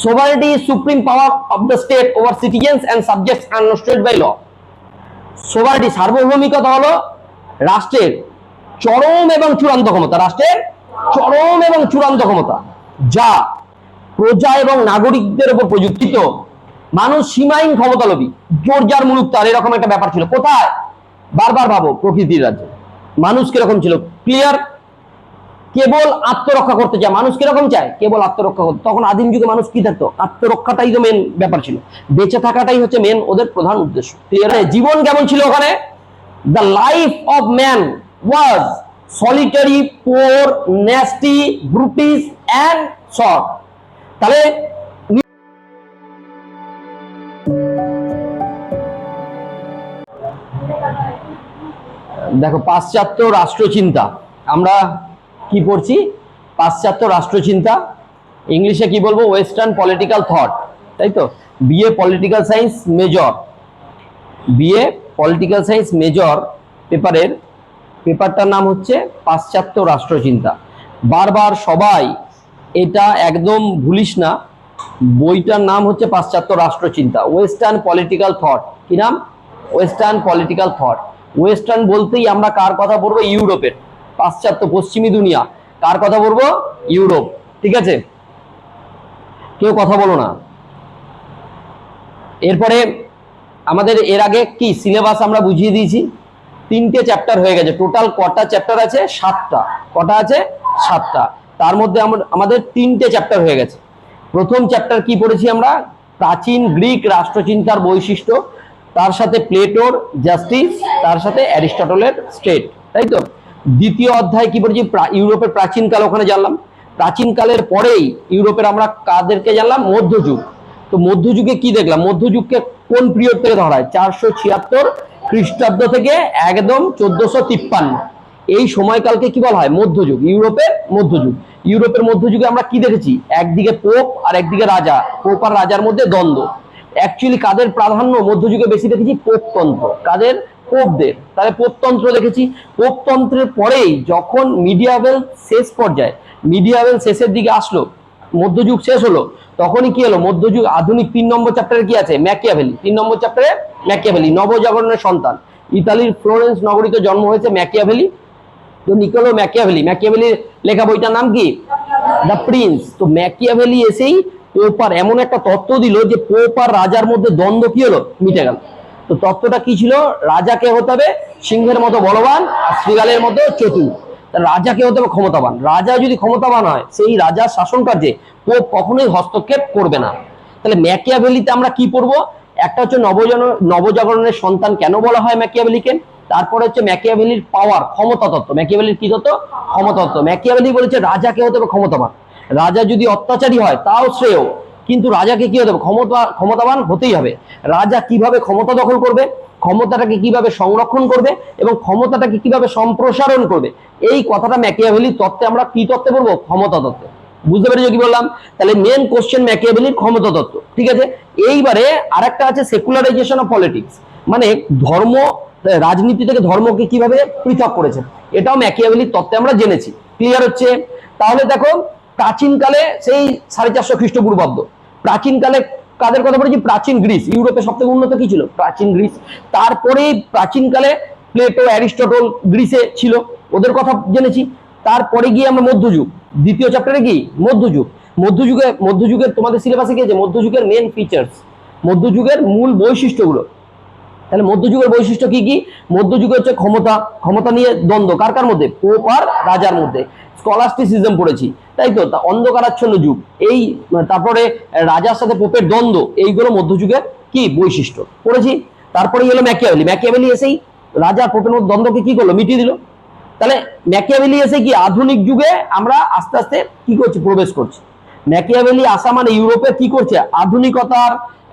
সোভারেনিটি is supreme power of the state over citizens and subjects unrestricted by law. Sovereignty সার্বভৌমিকতা হলো রাষ্ট্রের চরম এবং চূড়ান্ত ক্ষমতা, রাষ্ট্রের চরম এবং চূড়ান্ত ক্ষমতা যা প্রজা এবং নাগরিকদের উপর প্রযুক্ত। মানুষ সীমাহীন ক্ষমতালোভী, জোর যার মুলুক তার, এরকম একটা ব্যাপার ছিল। কোথায়? বারবার ভাবো, প্রকৃতির রাজ্যে। মানুষ কিরকম ছিল? ক্লিয়ার? কেবল আত্মরক্ষা করতে চায় মানুষ। কিরকম চায়? কেবল আত্মরক্ষা করতে। তখন আদিম যুগে মানুষ কি থাকতো? আত্মরক্ষাটাই তো মেন ব্যাপার ছিল, বেঁচে থাকাটাই হচ্ছে মেন ওদের প্রধান উদ্দেশ্য। ক্লিয়ার? জীবন কেমন ছিল ওখানে? The life of man was solitary, poor, nasty, brutish and short. তাহলে দেখো, পাশ্চাত্য রাষ্ট্রচিন্তা আমরা কি পড়ছি? পাশ্চাত্য রাষ্ট্রচিন্তা, ইংলিশে কি বলবো? ওয়েস্টার্ন পলিটিক্যাল থট, তাই তো? BA political science major, BA political science major পেপারটার নাম হচ্ছে পাশ্চাত্য রাষ্ট্রচিন্তা। বারবার সবাই এটা একদম ভুলিস না, বইটার নাম হচ্ছে পাশ্চাত্য রাষ্ট্রচিন্তা, ওয়েস্টার্ন পলিটিক্যাল থট। কি নাম? Western political thought. ওয়েস্টার্ন বলতেই আমরা কার কথা বলবো? ইউরোপের। পাশ্চাত্য, পশ্চিমী দুনিয়া, কার কথা বলবো? ইউরোপ। ঠিক আছে, কেউ কথা বলো না। এরপরে আমাদের এর আগে কি সিলেবাস আমরা বুঝিয়ে দিয়েছি, 3টে চ্যাপ্টার হয়ে গেছে। টোটাল কটা চ্যাপ্টার আছে? 7টা। কটা আছে? 7টা। তার মধ্যে আমাদের 3টে চ্যাপ্টার হয়ে গেছে। প্রথম চ্যাপ্টার কি পড়েছি আমরা? প্রাচীন গ্রিক রাষ্ট্রচিন্তার বৈশিষ্ট্য, তার সাথে প্লেটোর জাস্টিস, তার সাথে অ্যারিস্টটলের স্টেট, তাই তো? দ্বিতীয় অধ্যায় কি পড়েছি? ইউরোপের প্রাচীনকাল, ওখানে জানলাম। প্রাচীনকালের পরেই ইউরোপের আমরা কাদেরকে জানলাম? মধ্যযুগ। তো মধ্যযুগে কি দেখলাম? মধ্যযুগকে কোন পিরিয়ড থেকে ধরা হয়? 476 খ্রিস্টাব্দ থেকে একদম 1453, এই সময়কালকে কি বলা হয়? মধ্যযুগ, ইউরোপের মধ্যযুগ। ইউরোপের মধ্যযুগে আমরা কি দেখেছি? একদিকে পোপ আর একদিকে রাজা, পোপ আর রাজার মধ্যে দ্বন্দ্ব। অ্যাকচুয়ালি কাদের প্রাধান্য মধ্যযুগে বেশি দেখেছি? পোপতন্ত্র। কাদের? পোপদের। তাহলে পোপতন্ত্র দেখেছি। পোপতন্ত্রের পরেই যখন মিডিয়াভেল শেষ পর্যায়ে, মিডিয়াভেল শেষের দিকে আসলো, মধ্যযুগ শেষ হলো, তখনই কি হলো? মধ্যযুগ আধুনিক 3 নম্বর চ্যাপ্টারে কি আছে? ম্যাকিয়াভেলি। 3 নম্বর চ্যাপ্টারে ম্যাকিয়াভেলি, নবজাগরণের সন্তান। ইতালির ফ্লোরেন্স নগরীতে জন্ম হয়েছে ম্যাকিয়াভেলি, তো নিকোলো ম্যাকিয়াভেলি। ম্যাকিয়াভেলির লেখা বইটার নাম কি? The Prince. তো ম্যাকিয়াভেলি এসেই পোপ আর এমন একটা তত্ত্ব দিল যে পোপ আর রাজার মধ্যে দ্বন্দ্ব কি হলো? মিটে গেল। তো তত্ত্বটা কি ছিল? রাজাকে হতে হবে সিংহের মতো বলবান আর শ্রীগালের মতো চতুর। রাজাকে হতে হবে ক্ষমতাবান। রাজা যদি ক্ষমতাবান হয়, সেই রাজার শাসন কার্যে পোপ কখনোই হস্তক্ষেপ করবে না। তাহলে ম্যাকিয়াভেলিতে আমরা কি পড়বো? একটা হচ্ছে নবজাগরণের সন্তান কেন বলা হয় ম্যাকিয়াভেলিকে, তারপরে হচ্ছে ম্যাকিয়াভেলির পাওয়ার, ক্ষমতা তত্ত্ব। ম্যাকিয়াভেলির কি তত্ত্ব? ক্ষমতা তত্ত্ব। ম্যাকিয়াভেলি বলেছে রাজাকে হতে হবে ক্ষমতাবান। রাজা যদি অত্যাচারী হয় তাও শ্রেয়, কিন্তু রাজাকে কি হতে হবে? ক্ষমতাবান হতেই হবে। রাজা কিভাবে ক্ষমতা দখল করবে, ক্ষমতাটাকে কিভাবে সংরক্ষণ করবে এবং ক্ষমতাটাকে কিভাবে সম্প্রসারণ করবে, এই কথাটা ম্যাকিয়াভেলির তত্ত্বে আমরা কি তত্ত্বে বলবো? ক্ষমতা তত্ত্বে। বুঝতে পেরেছো কি বললাম? তাহলে মেন কোশ্চেন ম্যাকিয়াভেলির ক্ষমতা তত্ত্ব। ঠিক আছে, এইবারে আরেকটা আছে সেকুলারাইজেশন অফ পলিটিক্স, মানে ধর্ম, রাজনীতি থেকে ধর্মকে কিভাবে পৃথক করেছে, এটাও ম্যাকিয়াভেলির তত্ত্বে আমরা জেনেছি। ক্লিয়ার হচ্ছে? তাহলে দেখো, প্রাচীনকালে সেই 450 খ্রিস্টপূর্বাব্দ, প্রাচীনকালে কাদের কথা বলেছি? প্রাচীন গ্রিস। ইউরোপে সব থেকে উন্নত কি ছিল? প্রাচীন গ্রিস। তারপরে প্রাচীনকালে প্লেটো, অ্যারিস্টটল গ্রিসে ছিল, ওদের কথা জেনেছি। তারপরে গিয়ে আমরা মধ্যযুগ, দ্বিতীয় চ্যাপ্টারে কি? মধ্যযুগ। মধ্যযুগের তোমাদের সিলেবাসে কি আছে? মধ্যযুগের মেন ফিচার্স, মধ্যযুগের মূল বৈশিষ্ট্যগুলো। তাহলে মধ্যযুগের বৈশিষ্ট্য কি কি? মধ্যযুগে হচ্ছে ক্ষমতা, ক্ষমতা নিয়ে দ্বন্দ্ব, কার কার মধ্যে? পোপ আর রাজার মধ্যে। স্কলাস্টিসিজম পড়েছি, তাই তো? অন্ধকারাচ্ছন্ন যুগ, এই তারপরে রাজার সাথে পোপের দ্বন্দ্ব, এইগুলো মধ্যযুগের কি বৈশিষ্ট্য পড়েছি। তারপরে হলো ম্যাকিয়াভেলি। ম্যাকিয়াভেলি এসেই রাজা পোপের মধ্যে দ্বন্দ্বকে কি করলো? মিটিয়ে দিল। তাহলে ম্যাকিয়াভেলি এসে কি আধুনিক যুগে আমরা আস্তে আস্তে কি করছি? প্রবেশ করছি। ম্যাকিয়াভেলি আসা মানে ইউরোপে কি করছে? আধুনিকতার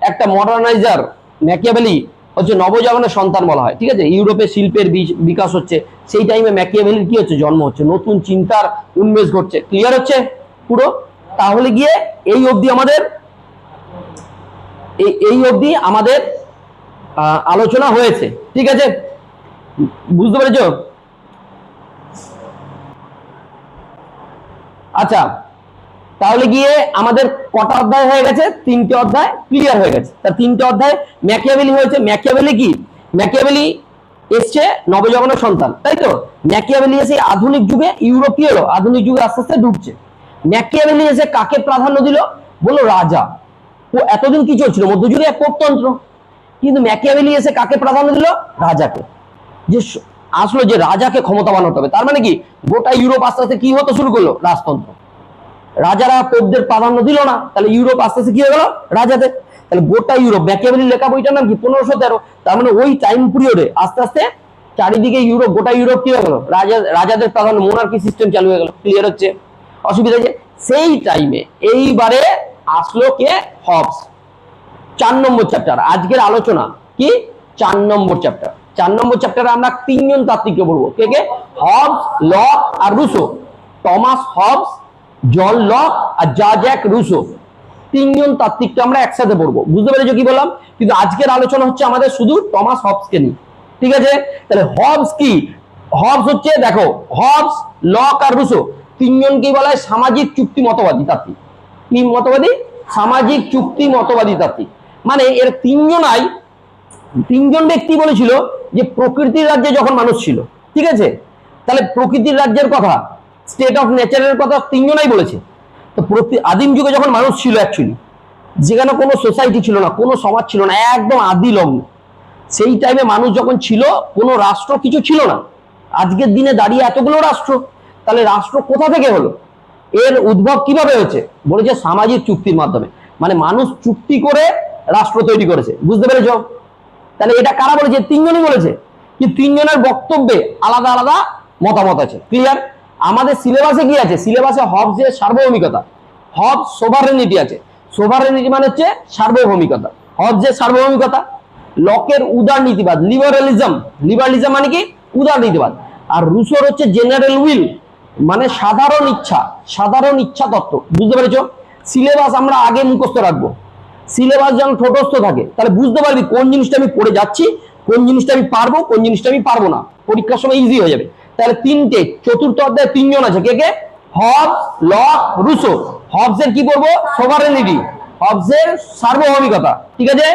একটা মডার্নাইজার। ম্যাকিয়াভেলি হচ্ছে নবজাগরণের সন্তান বলা হয়। ঠিক আছে, ইউরোপে শিল্পের বিকাশ হচ্ছে, সেই টাইমে ম্যাকিয়াভেলির কি হচ্ছে? জন্ম হচ্ছে, নতুন চিন্তার উন্মেষ ঘটছে। ক্লিয়ার হচ্ছে পুরো? তাহলে গিয়ে এই অবধি আমাদের আলোচনা হয়েছে। ঠিক আছে, বুঝতে পেরেছো? আচ্ছা, তাহলে গিয়ে আমাদের কটা অধ্যায় হয়ে গেছে? 3টে অধ্যায় ক্লিয়ার হয়ে গেছে। তার 3টে অধ্যায় ম্যাকিয়াভেলি হয়েছে। ম্যাকিয়াভেলি কি? ম্যাকিয়াভেলি এসছে নবযৌবনের সন্তান, তাই তো? ম্যাকিয়াভেলি এসে আধুনিক যুগে, ইউরোপীয় আধুনিক যুগে আস্তে আস্তে ঢুকছে। ম্যাকিয়াভেলি এসে কাকে প্রাধান্য দিল? বললো রাজা। তো এতদিন কি চলছিল? মধ্যযুগে এক পোপতন্ত্র। কিন্তু ম্যাকিয়াভেলি এসে কাকে প্রাধান্য দিল? রাজাকে। যে আসলো যে রাজাকে ক্ষমতাবান হতে হবে। তার মানে কি গোটা ইউরোপ আস্তে আস্তে কি হতে শুরু করলো? রাজতন্ত্র। রাজারা পোপদের প্রাধান্য দিল না, তাহলে ইউরোপ আস্তে আস্তে কি হয়ে গেল? রাজাদের। তাহলে গোটা ইউরোপ, ম্যাকিয়াভেলির লেখা বইটার নাম কি? 1513। তার মানে ওই টাইম পিরিয়ডে আস্তে আস্তে চারিদিকে ইউরোপ, গোটা ইউরোপ কি হয়ে গেল? রাজাদের প্রাধান্য, মোনার্কি সিস্টেম চালু হয়ে গেল। ক্লিয়ার হচ্ছে? অসুবিধা যে সেই টাইমে এইবারে আসলো কে? হবস। 4 নম্বর চ্যাপ্টার আজকের আলোচনা কি? 4 নম্বর চ্যাপ্টার। 4 নম্বর চ্যাপ্টারে আমরা 3 জন তাত্ত্বিককে পড়বো। কে কে? হবস, লক আর Rousseau. Thomas Hobbes, John Locke আর জ্যাক রুসো। 3 জন তাত্ত্বিককে আমরা একসাথে পড়বো। বুঝতে পেরেছো কি বললাম? কিন্তু আজকের আলোচনা হচ্ছে আমাদের শুধু টমাস হবসকে নিয়ে। ঠিক আছে? তাহলে হবস কি? হবস হচ্ছে, দেখো, হবস, লক আর রুসো 3 জনকেই বলা হয় সামাজিক চুক্তি মতবাদী তাত্ত্বিক। কি মতবাদী? সামাজিক চুক্তি মতবাদী তাত্ত্বিক। মানে এর 3 জন ব্যক্তি বলেছিল যে প্রকৃতির রাজ্যে যখন মানুষ ছিল, ঠিক আছে, তাহলে প্রকৃতির রাজ্যের কথা, স্টেট অফ নেচারের কথা 3 জনাই বলেছে। তো আদিম যুগে যখন মানুষ ছিল অ্যাকচুয়ালি, যেখানে কোনো সোসাইটি ছিল না, কোনো সমাজ ছিল না, একদম আদি লগ্ন, সেই টাইমে মানুষ যখন ছিল, কোনো রাষ্ট্র কিছু ছিল না। আজকের দিনে দাঁড়িয়ে এতগুলো রাষ্ট্র, তাহলে রাষ্ট্র কোথা থেকে হলো? এর উদ্ভব কিভাবে হয়েছে? বলেছে সামাজিক চুক্তির মাধ্যমে। মানে মানুষ চুক্তি করে রাষ্ট্র তৈরি করেছে। বুঝতে পেরেছ? তাহলে এটা কারা বলেছে? 3 জনই বলেছে। কিন্তু 3 জনের বক্তব্যে আলাদা আলাদা মতামত আছে। ক্লিয়ার? আমাদের সিলেবাসে কি আছে? সিলেবাসে হবসের সার্বভৌমিকতা, হবস সোভারেনিটি আছে। সোভারেনিটি মানে হচ্ছে সার্বভৌমিকতা, হবসের সার্বভৌমিকতা। লকের উদারনীতিবাদ, লিবারালিজম। লিবারালিজম মানে কি? উদারনীতিবাদ। আর রুসোর হচ্ছে জেনারেল উইল, মানে সাধারণ ইচ্ছা, সাধারণ ইচ্ছা তত্ত্ব। বুঝতে পেরেছো? সিলেবাস আমরা আগে মুখস্থ রাখবো। সিলেবাস যখন ঠোঁটস্থ থাকে তাহলে বুঝতে পারবি কোন জিনিসটা আমি পড়ে যাচ্ছি, কোন জিনিসটা আমি পারবো, কোন জিনিসটা আমি পারবো না। পরীক্ষার সময় ইজি হয়ে যাবে। তাহলে 3টে, চতুর্থ অধ্যায়ে 3 জন আছে। কে কে? Hobbes, Locke, Rousseau. হবসের কি পড়বো? সোভারেনিটি, হবসের সার্বভৌমিকতা। ঠিক আছে?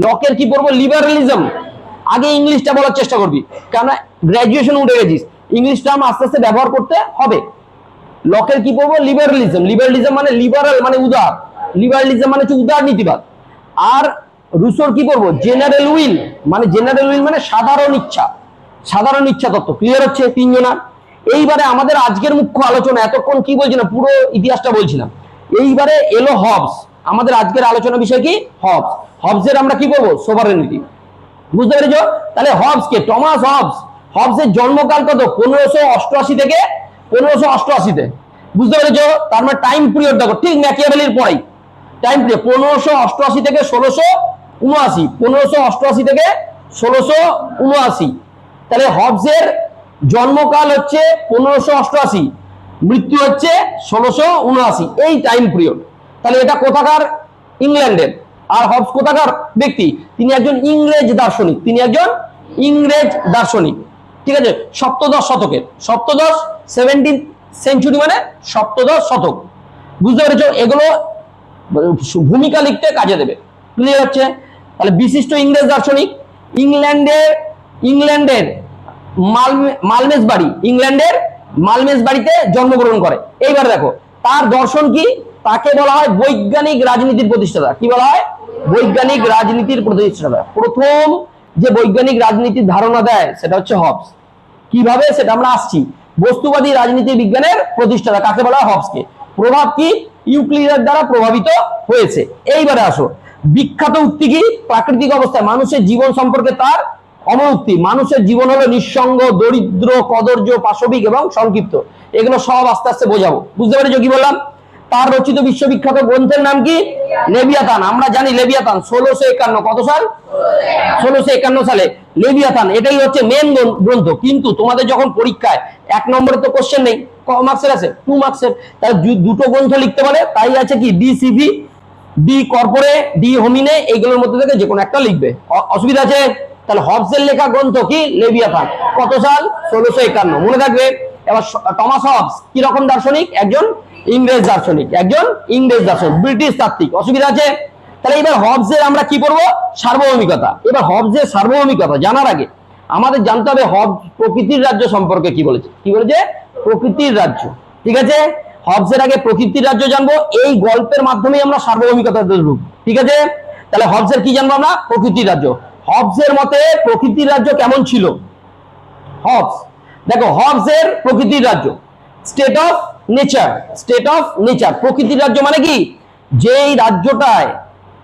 লকের কি পড়বো? লিবারালিজম। আগে ইংলিশটা বলার চেষ্টা করবি, কারণ গ্রাজুয়েশন উঠে গেছিস, ইংলিশটা আমরা আস্তে আস্তে ব্যবহার করতে হবে। লকের কি পড়বো? লিবারালিজম। লিবারালিজম মানে লিবারাল মানে উদার, লিবারালিজম মানে হচ্ছে উদার নীতিবাদ। আর রুসোর কি পড়বো? জেনারেল উইল, মানে জেনারেল উইল মানে সাধারণ ইচ্ছা, সাধারণ ইচ্ছা তত্ত্ব। ক্লিয়ার হচ্ছে? 3 জনার। এইবারে আমাদের আজকের মুখ্য আলোচনা, এতক্ষণ কি বলছিলাম? পুরো ইতিহাসটা বলছিলাম। এইবারে এলো হবস। আমাদের আজকের আলোচনা বিষয় কি? হবস। হবসের আমরা কি করবো? সোভারেনিটি। বুঝতে পেরেছো? তাহলে হবস কে? Thomas Hobbes. হবসের জন্মকাল কত? 1588 থেকে 1588-তে। বুঝতে পেরেছো? তার মানে টাইম পিরিয়ড দেখো, ঠিক ম্যাকিয়াভেলির পরেই টাইম পিরিয়ড। 1588 থেকে 1679। 1588 থেকে 1679। তাহলে হবসের জন্মকাল হচ্ছে 1588, মৃত্যু হচ্ছে 1679, এই টাইম পিরিয়ড। তাহলে এটা কোথাকার? ইংল্যান্ডের। আর হবস কোথাকার ব্যক্তি? তিনি একজন ইংরেজ দার্শনিক। তিনি একজন ইংরেজ দার্শনিক। ঠিক আছে? সপ্তদশ শতকের, সপ্তদশ 17th সেঞ্চুরি মানে সপ্তদশ শতক। বুঝতে পেরেছো? এগুলো ভূমিকা লিখতে কাজে দেবে। ক্লিয়ার হচ্ছে? তাহলে বিশিষ্ট ইংরেজ দার্শনিক, ইংল্যান্ডের মালমেস বাড়ি, ইংল্যান্ডের মালমেস বাড়িতে জন্মগ্রহণ করে। এইবার দেখো তার দর্শন কি? তাকে বলা হয় বৈজ্ঞানিক রাজনীতির প্রতিষ্ঠাতা। কি বলা হয়? বৈজ্ঞানিক রাজনীতির প্রতিষ্ঠাতা। প্রথম যে বৈজ্ঞানিক রাজনীতির ধারণা দেয় সেটা হচ্ছে হবস। কিভাবে সেটা আমরা আসছি। বস্তুবাদী রাজনীতি বিজ্ঞানের প্রতিষ্ঠাতা কাকে বলা হয়? হবসকে। প্রভাব কি? ইউক্লিডের দ্বারা প্রভাবিত হয়েছে। এইবারে আসো, বিখ্যাত উক্তি কি? প্রাকৃতিক অবস্থায় মানুষের জীবন সম্পর্কে তার অমর উক্তি। মানুষের জীবন হলো নিঃসঙ্গ, দরিদ্র, কদর্য, পাশবিক এবং সংক্ষিপ্ত। এগুলো সব আস্তে আস্তে বোঝাবো। বুঝতে পেরেছো কি বললাম? তার রচিত বিশ্ববিখ্যাত গ্রন্থের নাম কি? লেভিয়াথান। আমরা জানি লেভিয়াথান 1651। কত সাল? 1651 সালে লেভিয়াথান। এটাই হচ্ছে মেন গ্রন্থ। কিন্তু তোমাদের যখন পরীক্ষায় 1 নম্বরে তো কোশ্চেন নেই, ক মার্কসের আছে? 2 মার্কসের। তাহলে দুটো গ্রন্থ লিখতে পারে, তাই আছে কি? ডি সিভি, ডি কর্পোরে, ডি হোমিনে, এইগুলোর মধ্যে থেকে যে কোনো একটা লিখবে। অসুবিধা আছে? তাহলে হবসের লেখা গ্রন্থ কি? লেভিয়াথান। কত সাল? 1651, মনে থাকবে। এবার টমাস হবস কি রকম দার্শনিক? একজন ইংরেজ দার্শনিক, একজন ইংরেজ দার্শনিক, ব্রিটিশ তাত্ত্বিক। অসুবিধা আছে? তাহলে এবার হবসের আমরা কি পড়বো? সার্বভৌমিকতা। এবার হবসের সার্বভৌমিকতা জানার আগে আমাদের জানতে হবে হবস প্রকৃতির রাজ্য সম্পর্কে কি বলেছে। কি বলেছে? প্রকৃতির রাজ্য। ঠিক আছে, হবসের আগে প্রকৃতির রাজ্য জানবো, এই গল্পের মাধ্যমে আমরা সার্বভৌমিকতা দেখব। ঠিক আছে, তাহলে হবসের কি জানবো আমরা? প্রকৃতির রাজ্য। হবসের মতে প্রকৃতির রাজ্য কেমন ছিল? হবস দেখো, হবসের প্রকৃতির রাজ্য state of nature, state of nature. প্রকৃতির রাজ্য মানে কি? যেই রাজ্যটায়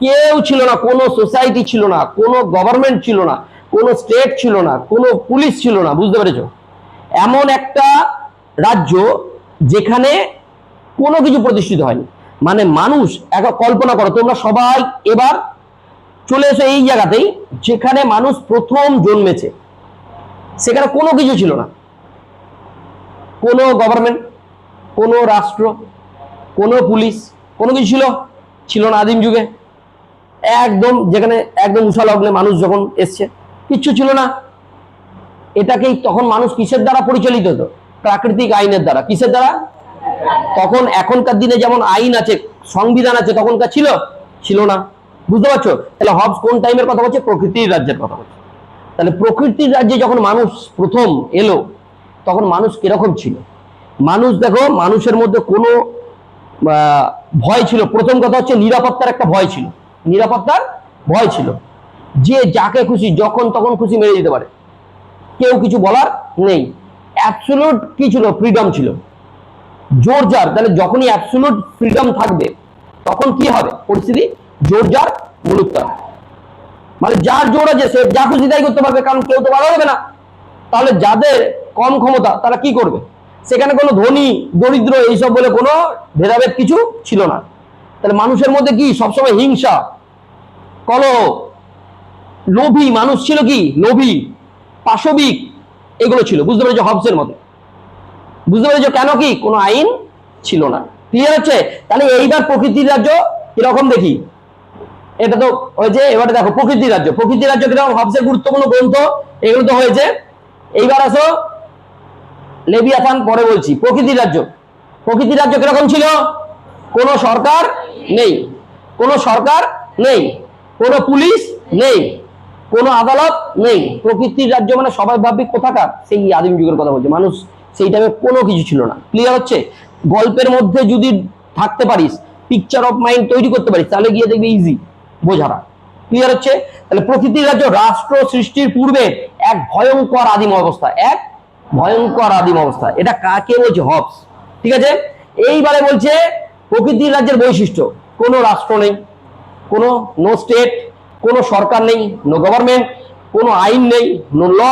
কেউ ছিল না, কোনো সোসাইটি ছিল না, কোনো গভর্নমেন্ট ছিল না, কোনো স্টেট ছিল না, কোনো পুলিশ ছিল না, বুঝতে পেরেছো? এমন একটা রাজ্য যেখানে কোনো কিছু প্রতিষ্ঠিত হয়নি। মানে মানুষ, একটা কল্পনা করো তোমরা সবাই, এবার চলে এসো এই জায়গাতেই যেখানে মানুষ প্রথম জন্মেছে। সেখানে কোনো কিছু ছিল না, কোনো গভর্নমেন্ট, কোনো রাষ্ট্র, কোনো পুলিশ, কোনো কিছু ছিল না আদিম যুগে। একদম যেখানে একদম উষা লগ্নে মানুষ যখন এসছে, কিচ্ছু ছিল না। এটাকেই তখন মানুষ কিসের দ্বারা পরিচালিত হতো? প্রাকৃতিক আইনের দ্বারা। কিসের দ্বারা? তখন এখনকার দিনে যেমন আইন আছে, সংবিধান আছে, তখনকার ছিল না। বুঝতে পারছো? তাহলে হবস কোন টাইমের কথা বলছে? প্রকৃতির রাজ্যের কথা বলছে। তাহলে প্রকৃতির রাজ্যে যখন মানুষ প্রথম এলো, তখন মানুষ কিরকম ছিল? মানুষ দেখো, মানুষের মধ্যে কোনো ভয় ছিল। প্রথম কথা হচ্ছে নিরাপত্তার একটা ভয় ছিল, নিরাপত্তার ভয় ছিল। যে যাকে খুশি যখন তখন খুশি মেরে দিতে পারে, কেউ কিছু বলার নেই। অ্যাবসলিউট কি ছিল? ফ্রিডম ছিল। জোর জার, তাহলে যখনই অ্যাবসলিউট ফ্রিডম থাকবে তখন কি হবে পরিস্থিতি? জোর জার মুলুকতার। মানে যার জোর আছে সে যা খুশি তাই করতে পারবে, কারণ কেউ তো বাধা দেবে না। তাহলে যাদের কম ক্ষমতা তারা কি করবে? সেখানে কোনো ধনী দরিদ্র এইসব বলে কোনো ভেদাভেদ কিছু ছিল না। তাহলে মানুষের মধ্যে কি সবসময় হিংসা, কলহ, লোভী মানুষ ছিল, কি লোভী, পাশবিক, এগুলো ছিল। বুঝতে পেরেছো? হবসের মতে বুঝতে পেরেছো কেন? কি কোনো আইন ছিল না। ক্লিয়ার হচ্ছে? তাহলে এইবার প্রকৃতির রাজ্য কিরকম দেখি। এটা তো হয়েছে, এবারে দেখো প্রকৃতির রাজ্য। প্রকৃতির রাজ্য কিরকম? হবসের গুরুত্বপূর্ণ গ্রন্থ এগুলো তো হয়েছে। এইবার আসো লেভিয়াথান, পরে বলছি। প্রকৃতির রাজ্য, প্রকৃতির রাজ্য কিরকম ছিল? কোনো সরকার নেই, কোনো সরকার নেই, কোনো পুলিশ নেই, কোনো আদালত নেই। প্রকৃতির রাজ্য মানে সবাই ভাববে কোথাকার? সেই আদিম যুগের কথা বলছে। মানুষ সেই টাইমে কোনো কিছু ছিল না। ক্লিয়ার হচ্ছে? গল্পের মধ্যে যদি থাকতে পারিস, পিকচার অফ মাইন্ড তৈরি করতে পারিস, তাহলে গিয়ে দেখবি ইজি বোঝাটা। ক্লিয়ার হচ্ছে? তাহলে প্রকৃতির রাজ্য রাষ্ট্র সৃষ্টির পূর্বে এক ভয়ঙ্কর আদিম অবস্থা, এক ভয়ঙ্কর আদিম অবস্থা। এটা কাকে বলছে? হবস। ঠিক আছে, এইবারে বলছে প্রকৃতির রাজ্যের বৈশিষ্ট্য। কোনো রাষ্ট্র নেই, কোনো নো স্টেট, কোনো সরকার নেই, নো গভর্নমেন্ট, কোনো আইন নেই, নো ল,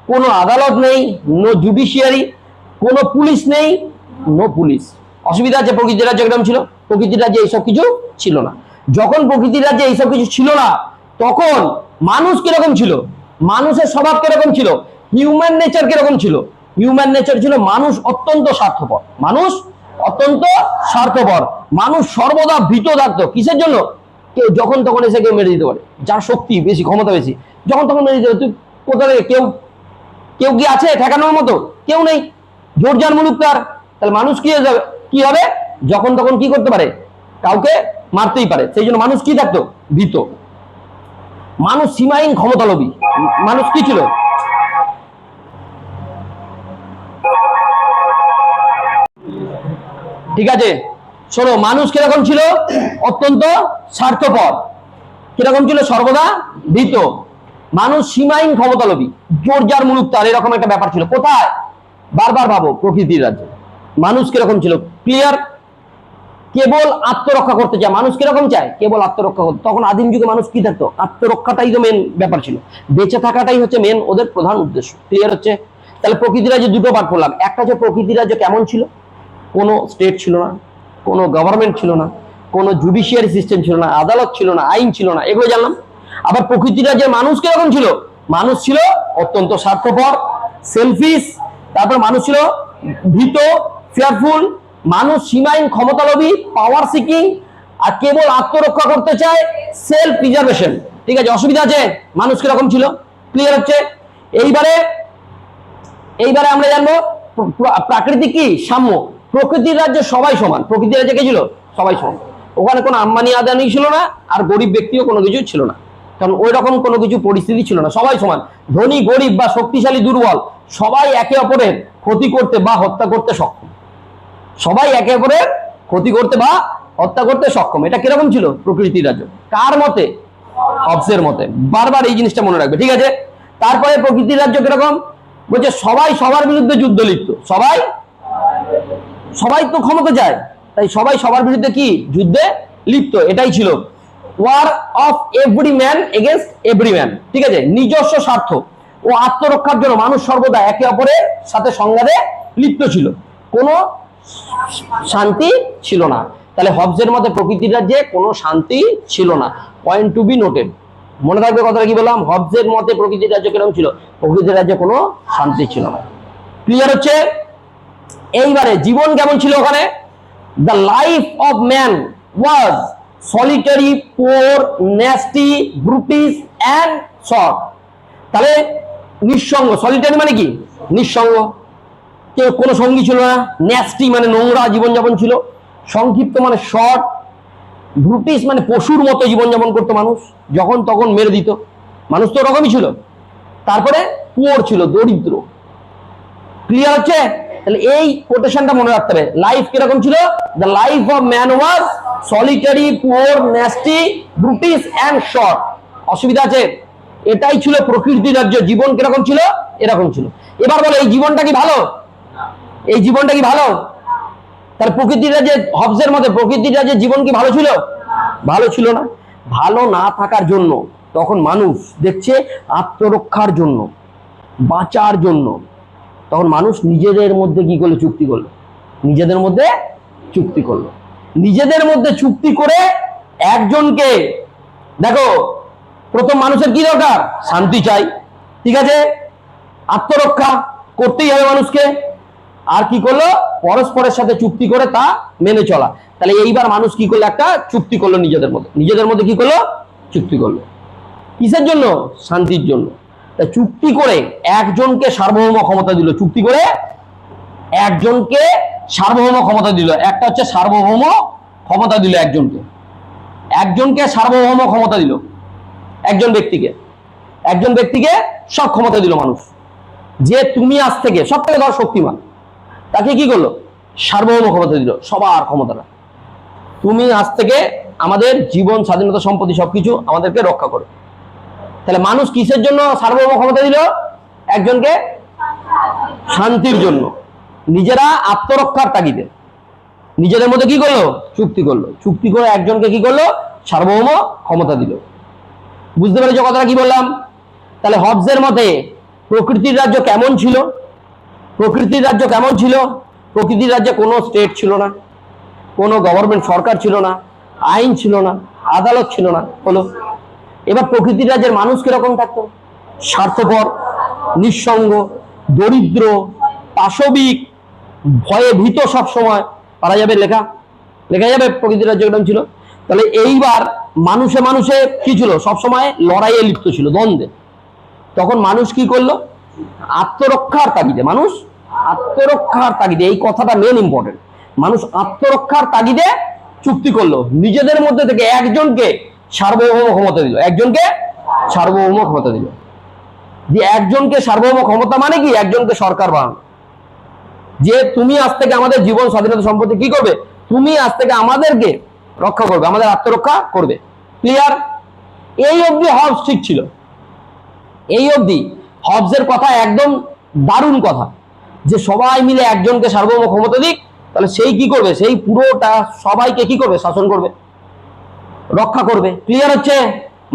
কোনো আদালত নেই, নো জুডিশিয়ারি, কোনো পুলিশ নেই, নো পুলিশ। অসুবিধা আছে? প্রকৃতির রাজ্য একদম ছিল। প্রকৃতির রাজ্যে এইসব কিছু ছিল না। যখন প্রকৃতির রাজ্যে এইসব কিছু ছিল না, তখন মানুষ কিরকম ছিল? মানুষের স্বভাব কিরকম ছিল? হিউম্যান নেচার কিরকম ছিল? হিউম্যান নেচার ছিল মানুষ অত্যন্ত স্বার্থপর, মানুষ অত্যন্ত স্বার্থপর, মানুষ সর্বদা ভীত থাকতো। কিসের জন্য? কেউ যখন তখন এসে কেউ মেরে দিতে পারে, যার শক্তি বেশি, ক্ষমতা বেশি, যখন তখন মেরে দিতে পারে। তুই কোথা থেকে? কেউ কেউ কি আছে ঠেকানোর মতো? কেউ নেই, জোর জার মুলুকতার। তাহলে মানুষ কি হবে? যখন তখন কি করতে পারে? কাউকে মারতেই পারে। সেই জন্য মানুষ কি থাকতো? ভীত। মানুষ সীমাহীন ক্ষমতালোভী। মানুষ কি ছিল? ঠিক আছে, শোনো, মানুষ কিরকম ছিল? অত্যন্ত স্বার্থপর। কিরকম ছিল? সর্বদা ভীত। মানুষ সীমাহীন ক্ষমতালোভী, জোর জার মুলুকতার, এরকম একটা ব্যাপার ছিল। কোথায়? বারবার ভাবো, প্রকৃতির রাজ্যে। মানুষ কিরকম ছিল? ক্লিয়ার? কেবল আত্মরক্ষা করতে চায়। মানুষ কিরকম চায়? কেবল আত্মরক্ষা করতে। তখন আদিম যুগে মানুষ কি থাকতো? আত্মরক্ষাটাই তো মেন ব্যাপার ছিল। বেঁচে থাকাটাই হচ্ছে মেন ওদের প্রধান উদ্দেশ্য। ক্লিয়ার হচ্ছে? তাহলে প্রকৃতির রাজ্যে দুটো পার্ট করলাম। একটা হচ্ছে প্রকৃতির রাজ্য কেমন ছিল? কোনো স্টেট ছিল না, কোনো গভর্নমেন্ট ছিল না, কোনো জুডিশিয়ারি সিস্টেম ছিল না, আদালত ছিল না, আইন ছিল না, এগুলো জানলাম। আবার প্রকৃতির রাজ্যে মানুষ কিরকম ছিল? মানুষ ছিল অত্যন্ত স্বার্থপর, সেলফিশ। তারপর মানুষ ছিল ভীত, ফিয়ারফুল। মানুষ সীমাহীন ক্ষমতালোভী, পাওয়ার সিকিং, আর কেবল আত্মরক্ষা করতে চায়, সেলফ প্রিজার্ভেশন। ঠিক আছে, অসুবিধা আছে? মানুষ কিরকম ছিল? ক্লিয়ার হচ্ছে? এইবারে আমরা জানবো প্রাকৃতিক কি সাম্য। প্রকৃতির রাজ্যে সবাই সমান। প্রকৃতির রাজ্যে কে ছিল? সবাই সমান। ওখানে কোনো আম্বানি আদানি ছিল না, আর গরিব ব্যক্তিও কোনো কিছু ছিল না, কারণ ওই রকম কোনো কিছু পরিস্থিতি ছিল না। সবাই সমান, ধনী গরিব বা শক্তিশালী দুর্বল সবাই একে অপরের ক্ষতি করতে বা হত্যা করতে সক্ষম। সবাই একে অপরের ক্ষতি করতে বা হত্যা করতে সক্ষম। এটা কিরকম ছিল? প্রকৃতির রাজ্য। কার মতে? হবসের মতে। বারবার এই জিনিসটা মনে রাখবে, ঠিক আছে? তারপরে প্রকৃতির রাজ্য কিরকম বলছে? সবাই সবার বিরুদ্ধে যুদ্ধ লিপ্ত। সবাই সবাই তো ক্ষমতা চায়, তাই সবাই সবার বিরুদ্ধে কি? যুদ্ধে লিপ্ত। এটাই ছিল war of every man against every man, ঠিক আছে? নিজস্ব স্বার্থ ও আত্মরক্ষার জন্য মানুষ সর্বদা একে অপরের সাথে সংঘাতে লিপ্ত ছিল, কোনো শান্তি ছিল না। তাহলে হবসের মতে প্রকৃতির রাজ্যে কোনো শান্তি ছিল না। Point to be noted. মনে থাকবে কথাটা কি বললাম? হবসের মতে প্রকৃতির রাজ্য কিরকম ছিল? প্রকৃতির রাজ্যে কোনো শান্তি ছিল না। ক্লিয়ার হচ্ছে? এইবারে জীবন কেমন ছিল ওখানে? The life of man was solitary, poor, nasty, brutish and short. তাহলে নিঃসঙ্গ। সলিটারি মানে কি? নিঃসঙ্গ, কেউ কোনো সঙ্গী ছিল না। ন্যাস্টি মানে নোংরা জীবনযাপন ছিল। সংক্ষিপ্ত মানে শর্ট। ব্রুটিশ মানে পশুর মতো জীবনযাপন করতো মানুষ, যখন তখন মেরে দিত। মানুষ তো ওরকমই ছিল। তারপরে পুয়ার ছিল, দরিদ্র। ক্লিয়ার হচ্ছে? তাহলে এই কোটেশনটা মনে রাখতে হবে। লাইফ কিরকম ছিল? The life of man was solitary, poor, nasty, brutish and short. অসুবিধা আছে? এটাই ছিল প্রকৃতির রাজ্য। জীবন কিরকম ছিল? এরকম ছিল। এবার বলো, এই জীবনটা কি ভালো? এই জীবনটা কি ভালো? তাহলে প্রকৃতির রাজ্যে, হবসের মতে প্রকৃতির রাজ্যে জীবন কি ভালো ছিল? ভালো ছিল না। ভালো না থাকার জন্য তখন মানুষ দেখছে আত্মরক্ষার জন্য, বাঁচার জন্য, তখন মানুষ নিজেদের মধ্যে কি করলো? চুক্তি করলো। নিজেদের মধ্যে চুক্তি করলো। নিজেদের মধ্যে চুক্তি করে একজনকে, দেখো প্রথম মানুষের কি দরকার? শান্তি চাই, ঠিক আছে? আত্মরক্ষা করতেই হবে মানুষকে। আর কি করলো? পরস্পরের সাথে চুক্তি করে তা মেনে চলা। তাহলে এইবার মানুষ কি করলো? একটা চুক্তি করলো নিজেদের মধ্যে। নিজেদের মধ্যে কি করলো? চুক্তি করলো। কিসের জন্য? শান্তির জন্য। চুক্তি করে একজনকে সার্বভৌম ক্ষমতা দিল। চুক্তি করে একজনকে সার্বভৌম ক্ষমতা দিল। একটা হচ্ছে সার্বভৌম ক্ষমতা দিল একজনকে। একজনকে সার্বভৌম ক্ষমতা দিল, একজন ব্যক্তিকে। একজন ব্যক্তিকে সব ক্ষমতা দিল মানুষ, যে তুমি আজ থেকে সব থেকে ধর শক্তিমান, তাকে কি করলো? সার্বভৌম ক্ষমতা দিল, সবার ক্ষমতাটা। তুমি আজ থেকে আমাদের জীবন, স্বাধীনতা, সম্পত্তি সবকিছু আমাদেরকে রক্ষা করো। তাহলে মানুষ কিসের জন্য সার্বভৌম ক্ষমতা দিল? একজনকে শান্তির জন্য। নিজেরা আত্মরক্ষার তাগিদে নিজেদের মধ্যে কি করলো? চুক্তি করলো। চুক্তি করে একজনকে কি করলো? সার্বভৌম ক্ষমতা দিল। বুঝতে পেরেছো কথাটা কি বললাম? তাহলে হবসের মতে প্রকৃতির রাজ্য কেমন ছিল? প্রকৃতির রাজ্য কেমন ছিল? প্রকৃতির রাজ্যে কোনো স্টেট ছিল না, কোনো গভর্নমেন্ট সরকার ছিল না, আইন ছিল না, আদালত ছিল না। হলো, এবার প্রকৃতির রাজ্যের মানুষ কিরকম থাকতো? স্বার্থপর, নিঃসঙ্গ, দরিদ্র, পাশবিক, ভয়ে ভীত। সব সময় পারা যাবে, লেখা যাবে প্রকৃতির রাজ্য কেমন ছিল। তাহলে এইবার মানুষে মানুষে কি ছিল? সবসময় লড়াইয়ে লিপ্ত ছিল, দ্বন্দ্বে। তখন মানুষ কি করলো? আত্মরক্ষার তাগিদে। মানুষ আত্মরক্ষার তাগিদে, এই কথাটা মেন ইম্পর্টেন্ট। মানুষ আত্মরক্ষার তাগিদে চুক্তি করলো। নিজেদের মধ্যে থেকে একজনকে সার্বভৌম ক্ষমতা দিল। একজনকে সার্বভৌম ক্ষমতা দিল। যে একজনকে সার্বভৌম ক্ষমতা মানে কি? একজনকে সরকার বানানো। যে তুমি আজ থেকে আমাদের জীবন, স্বাধীনতা, সম্পত্তি কি করবে? তুমি আজ থেকে আমাদেরকে রক্ষা করবে, আমাদের আত্মরক্ষা করবে। ক্লিয়ার? এই অবধি হবস ঠিক ছিল। এই অবধি হবসের কথা একদম দারুণ কথা, যে সবাই মিলে একজনকে সার্বভৌম ক্ষমতা দিক, তাহলে সেই কি করবে? সেই পুরোটা সবাইকে কি করবে? শাসন করবে, রক্ষা করবে। ক্লিয়ার হচ্ছে?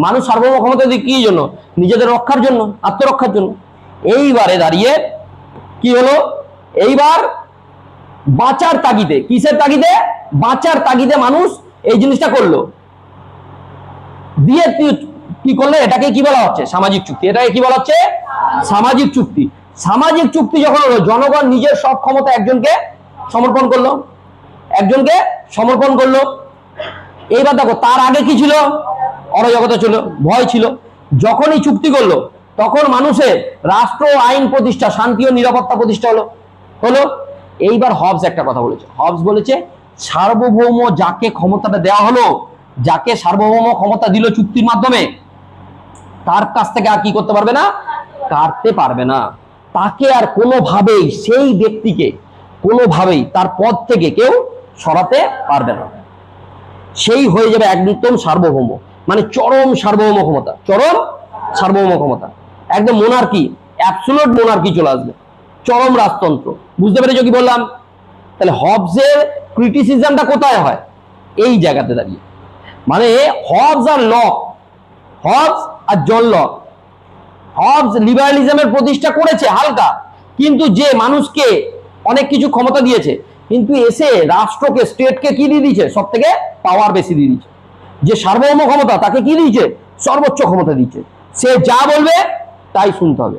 মানুষ সার্বভৌম ক্ষমতা দিক কি জন্য? নিজেদের রক্ষার জন্য, আত্মরক্ষার জন্য। এইবারে দাঁড়িয়ে কি হলো? এইবার বাঁচার তাগিদে, কিসের তাগিদে? বাঁচার তাগিদে মানুষ এই জিনিসটা করলো। দিয়ে কি করলো? এটাকে কি বলা হচ্ছে? সামাজিক চুক্তি। এটাকে কি বলা হচ্ছে? সামাজিক চুক্তি। সামাজিক চুক্তি যখন হলো, জনগণ নিজের সব ক্ষমতা একজনকে সমর্পণ করলো, একজনকে সমর্পণ করলো। এইবার দেখো, তার আগে কি ছিল? অরাজকতা ছিল, ভয় ছিল। যখনই চুক্তি করলো, তখন মানুষের রাষ্ট্র আইন প্রতিষ্ঠা, শান্তি ও নিরাপত্তা প্রতিষ্ঠা হলো। এইবার হবস একটা কথা বলেছে, হবস বলেছে সার্বভৌম যাকে ক্ষমতাটা দেওয়া হলো, যাকে সার্বভৌম ক্ষমতা দিল চুক্তির মাধ্যমে, তার কাছ থেকে আর কি করতে পারবে না, কাটতে পারবে না। তাকে আর কোনোভাবেই, সেই ব্যক্তিকে কোনোভাবেই তার পদ থেকে কেউ সরাতে পারবে না। সেই হয়ে যাবে একদম সার্বভৌম, মানে চরম সার্বভৌম ক্ষমতা, চরম সার্বভৌম ক্ষমতা, একদম মোনার্কি, অ্যাবসোলিউট মোনার্কি চলে আসবে, চরম রাজতন্ত্র। বুঝতে পেরেছো কি বললাম? তাহলে হবসের ক্রিটিসিজমটা কোথায় হয়? এই জায়গাতে দাঁড়িয়ে, মানে হবস আর লক, হবস আর জন লক। হবস লিবারালিজমের প্রতিষ্ঠা করেছে হালকা, কিন্তু যে মানুষকে অনেক কিছু ক্ষমতা দিয়েছে, কিন্তু এসে রাষ্ট্রকে, স্টেটকে কি দিয়ে দিয়েছে? সব থেকে পাওয়ার বেশি দিয়ে দিয়েছে। যে সার্বভৌম ক্ষমতা, তাকে কি দিয়েছে? সর্বোচ্চ ক্ষমতা দিয়েছে। সে যা বলবে তাই শুনতে হবে।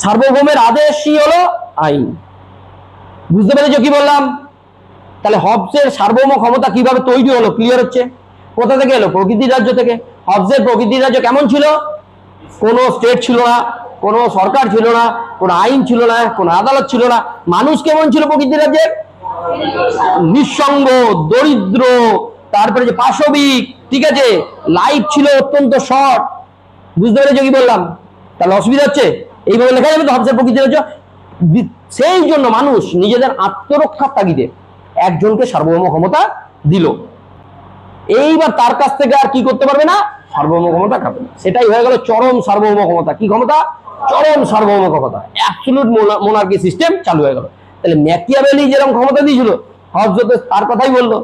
সার্বভৌমের আদেশই হলো আইন। বুঝতে পেরেছো কি বললাম? তাহলে হবসের সার্বভৌম ক্ষমতা কিভাবে তৈরি হলো? ক্লিয়ার হচ্ছে? কোথা থেকে এলো? প্রকৃতির রাজ্য থেকে। হবসের প্রকৃতির রাজ্য কেমন ছিল? কোনো স্টেট ছিল না, কোনো সরকার ছিল না, কোনো আইন ছিল না, কোনো আদালত ছিল না। মানুষ কেমন ছিল প্রকৃতির রাজ্যের? নিঃসঙ্গ, দরিদ্র, তারপরে যে পাশবিক, ঠিক আছে, লাইফ ছিল অত্যন্ত শর্ট। বুঝতে পেরেছো কি বললাম? তাহলে অসুবিধা হচ্ছে? এইভাবে লেখা যাবে তো হবসের প্রকৃতির রাজ্য। সেই জন্য মানুষ নিজেদের আত্মরক্ষার তাগিদে একজনকে সার্বভৌম ক্ষমতা দিল। এইবার তার কাছ থেকে আর কি করতে পারবে না? সার্বভৌম ক্ষমতা খাবে না। সেটাই হয়ে গেল চরম সার্বভৌম ক্ষমতা। কি ক্ষমতা? চরম সার্বভৌম ক্ষমতা, অ্যাবসলিউট মোনার্কি সিস্টেম চালু হয়ে গেল। তাহলে ম্যাকিয়াভেলি যেরকম ক্ষমতা দিয়েছিল, হবস তার কথাই বললো।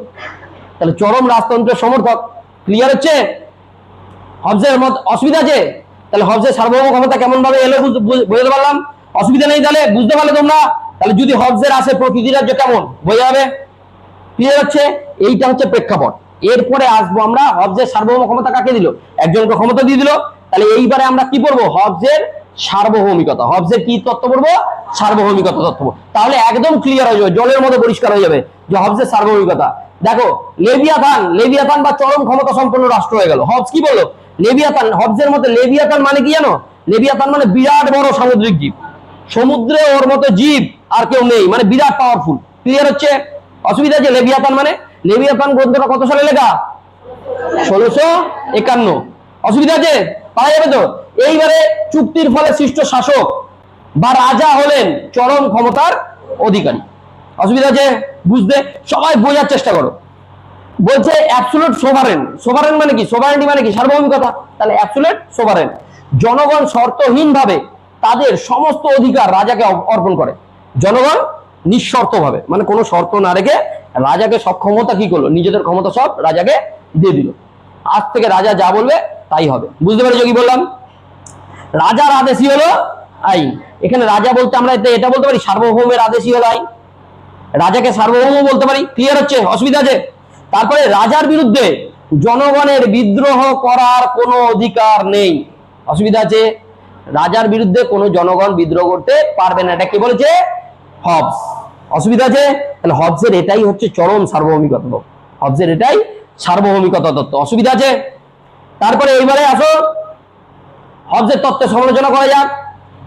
তাহলে চরম রাজতন্ত্রের সমর্থক। ক্লিয়ার হচ্ছে? হবসের মত অসুবিধা আছে? তাহলে হবসের সার্বভৌম ক্ষমতা কেমন ভাবে এলো বুঝতে পারলাম? অসুবিধা নেই? তাহলে বুঝতে পারলে তোমরা? তাহলে যদি হবসের আসে প্রকৃতির রাজ্য কেমন, বোঝা যাবে? ক্লিয়ার হচ্ছে? এইটা হচ্ছে প্রেক্ষাপট। এরপরে আসবো আমরা হবসের সার্বভৌম ক্ষমতা কাকে দিল? একজনকে ক্ষমতা দিয়ে দিল। তাহলে এইবারে আমরা কি পড়বো? হবসের সার্বভৌমিকতা। হবসের কি তত্ত্ব পড়বো? সার্বভৌমিকতা তত্ত্ব। তাহলে একদম ক্লিয়ার হয়ে যাবে, জলের মতো পরিষ্কার হয়ে যাবে যে হবসের সার্বভৌমিকতা। দেখো, লেভিয়াথান, লেভিয়াথান বা চরম ক্ষমতা সম্পন্ন রাষ্ট্র হয়ে গেল। হবস কি বললো? লেভিয়াথান, হবসের মতে লেভিয়াথান মানে কি জানো? লেভিয়াথান মানে বিরাট বড় সামুদ্রিক জীব, সমুদ্রে ওর মতো জীব আর কেউ নেই, মানে বিরাট পাওয়ারফুল। ক্লিয়ার হচ্ছে? অসুবিধা আছে? লেভিয়াথান মানে, লেভিয়াথান গ্রন্থটা কত সালে লেখা? 1651। অসুবিধা আছে? পাওয়া যাবে তো? এইবারে চুক্তির ফলে সৃষ্ট শাসক বা রাজা হলেন চরম ক্ষমতার অধিকারী। অসুবিধা আছে বুঝতে? সবাই বোঝার চেষ্টা করো। বলছে অ্যাবসোলিউট সোভারেন। সোভারেন মানে কি? সোভারেন্টি মানে কি? সার্বভৌমিকতা। তাহলে অ্যাবসোলিউট সোভারেন, জনগণ শর্তহীন ভাবে তাদের সমস্ত অধিকার রাজাকে অর্পণ করে। জনগণ নিঃশর্ত ভাবে, মানে কোনো শর্ত না রেখে রাজাকে সব ক্ষমতা কি করলো? নিজেদের ক্ষমতা সব রাজাকে দিয়ে দিল। আজ থেকে রাজা যা বলবে তাই হবে। বুঝতে পেরেছো কি বললাম? রাজার আদেশই হলো আইন। এখানে রাজা বলতে আমরা এটা বলতে পারি সার্বভৌমের আদেশই হলো আইন। রাজাকে সার্বভৌম বলতে পারি। ক্লিয়ার হচ্ছে? অসুবিধা আছে? তারপরে রাজার বিরুদ্ধে জনগণের বিদ্রোহ করার কোনো অধিকার নেই। অসুবিধা আছে? রাজার বিরুদ্ধে কোনো জনগণ বিদ্রোহ করতে পারবে না। এটা কে বলেছে? হবস। অসুবিধা আছে? তাহলে হবসের এটাই হচ্ছে চরম সার্বভৌমিকতা। হবসের এটাই সার্বভৌমিকতা তত্ত্ব। অসুবিধা আছে? তারপরে এইবারে আসো হবসের তত্ত্বের সমালোচনা করা যাক।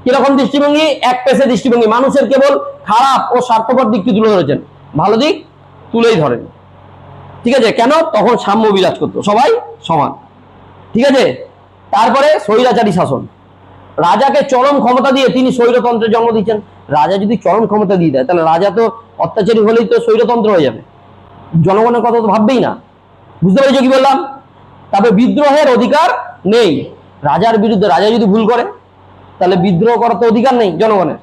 কিরকম দৃষ্টিভঙ্গি? এক পেশে দৃষ্টিভঙ্গি। মানুষের কেবল খারাপ ও স্বার্থপর দিকটি তুলে ধরেছেন, ভালো দিক তুলেই ধরেন। ঠিক আছে? কেন? তখন সাম্য বিরাজ করতো, সবাই সমান। ঠিক আছে? তারপরে স্বৈরাচারী শাসন। রাজাকে চরম ক্ষমতা দিয়ে তিনি স্বৈরতন্ত্রের জন্ম দিচ্ছেন। রাজা যদি চরম ক্ষমতা দিয়ে দেয়, তাহলে রাজা তো অত্যাচারী হলেই তো স্বৈরতন্ত্র হয়ে যাবে। জনগণের কথা তো ভাববেই না। বুঝতে পেরেছো কি বললাম? তবে বিদ্রোহের অধিকার নেই। রাজার বিরুদ্ধে রাজা যদি ভুল করে, তাহলে বিদ্রোহ করার তো অধিকার নেই জনগণের।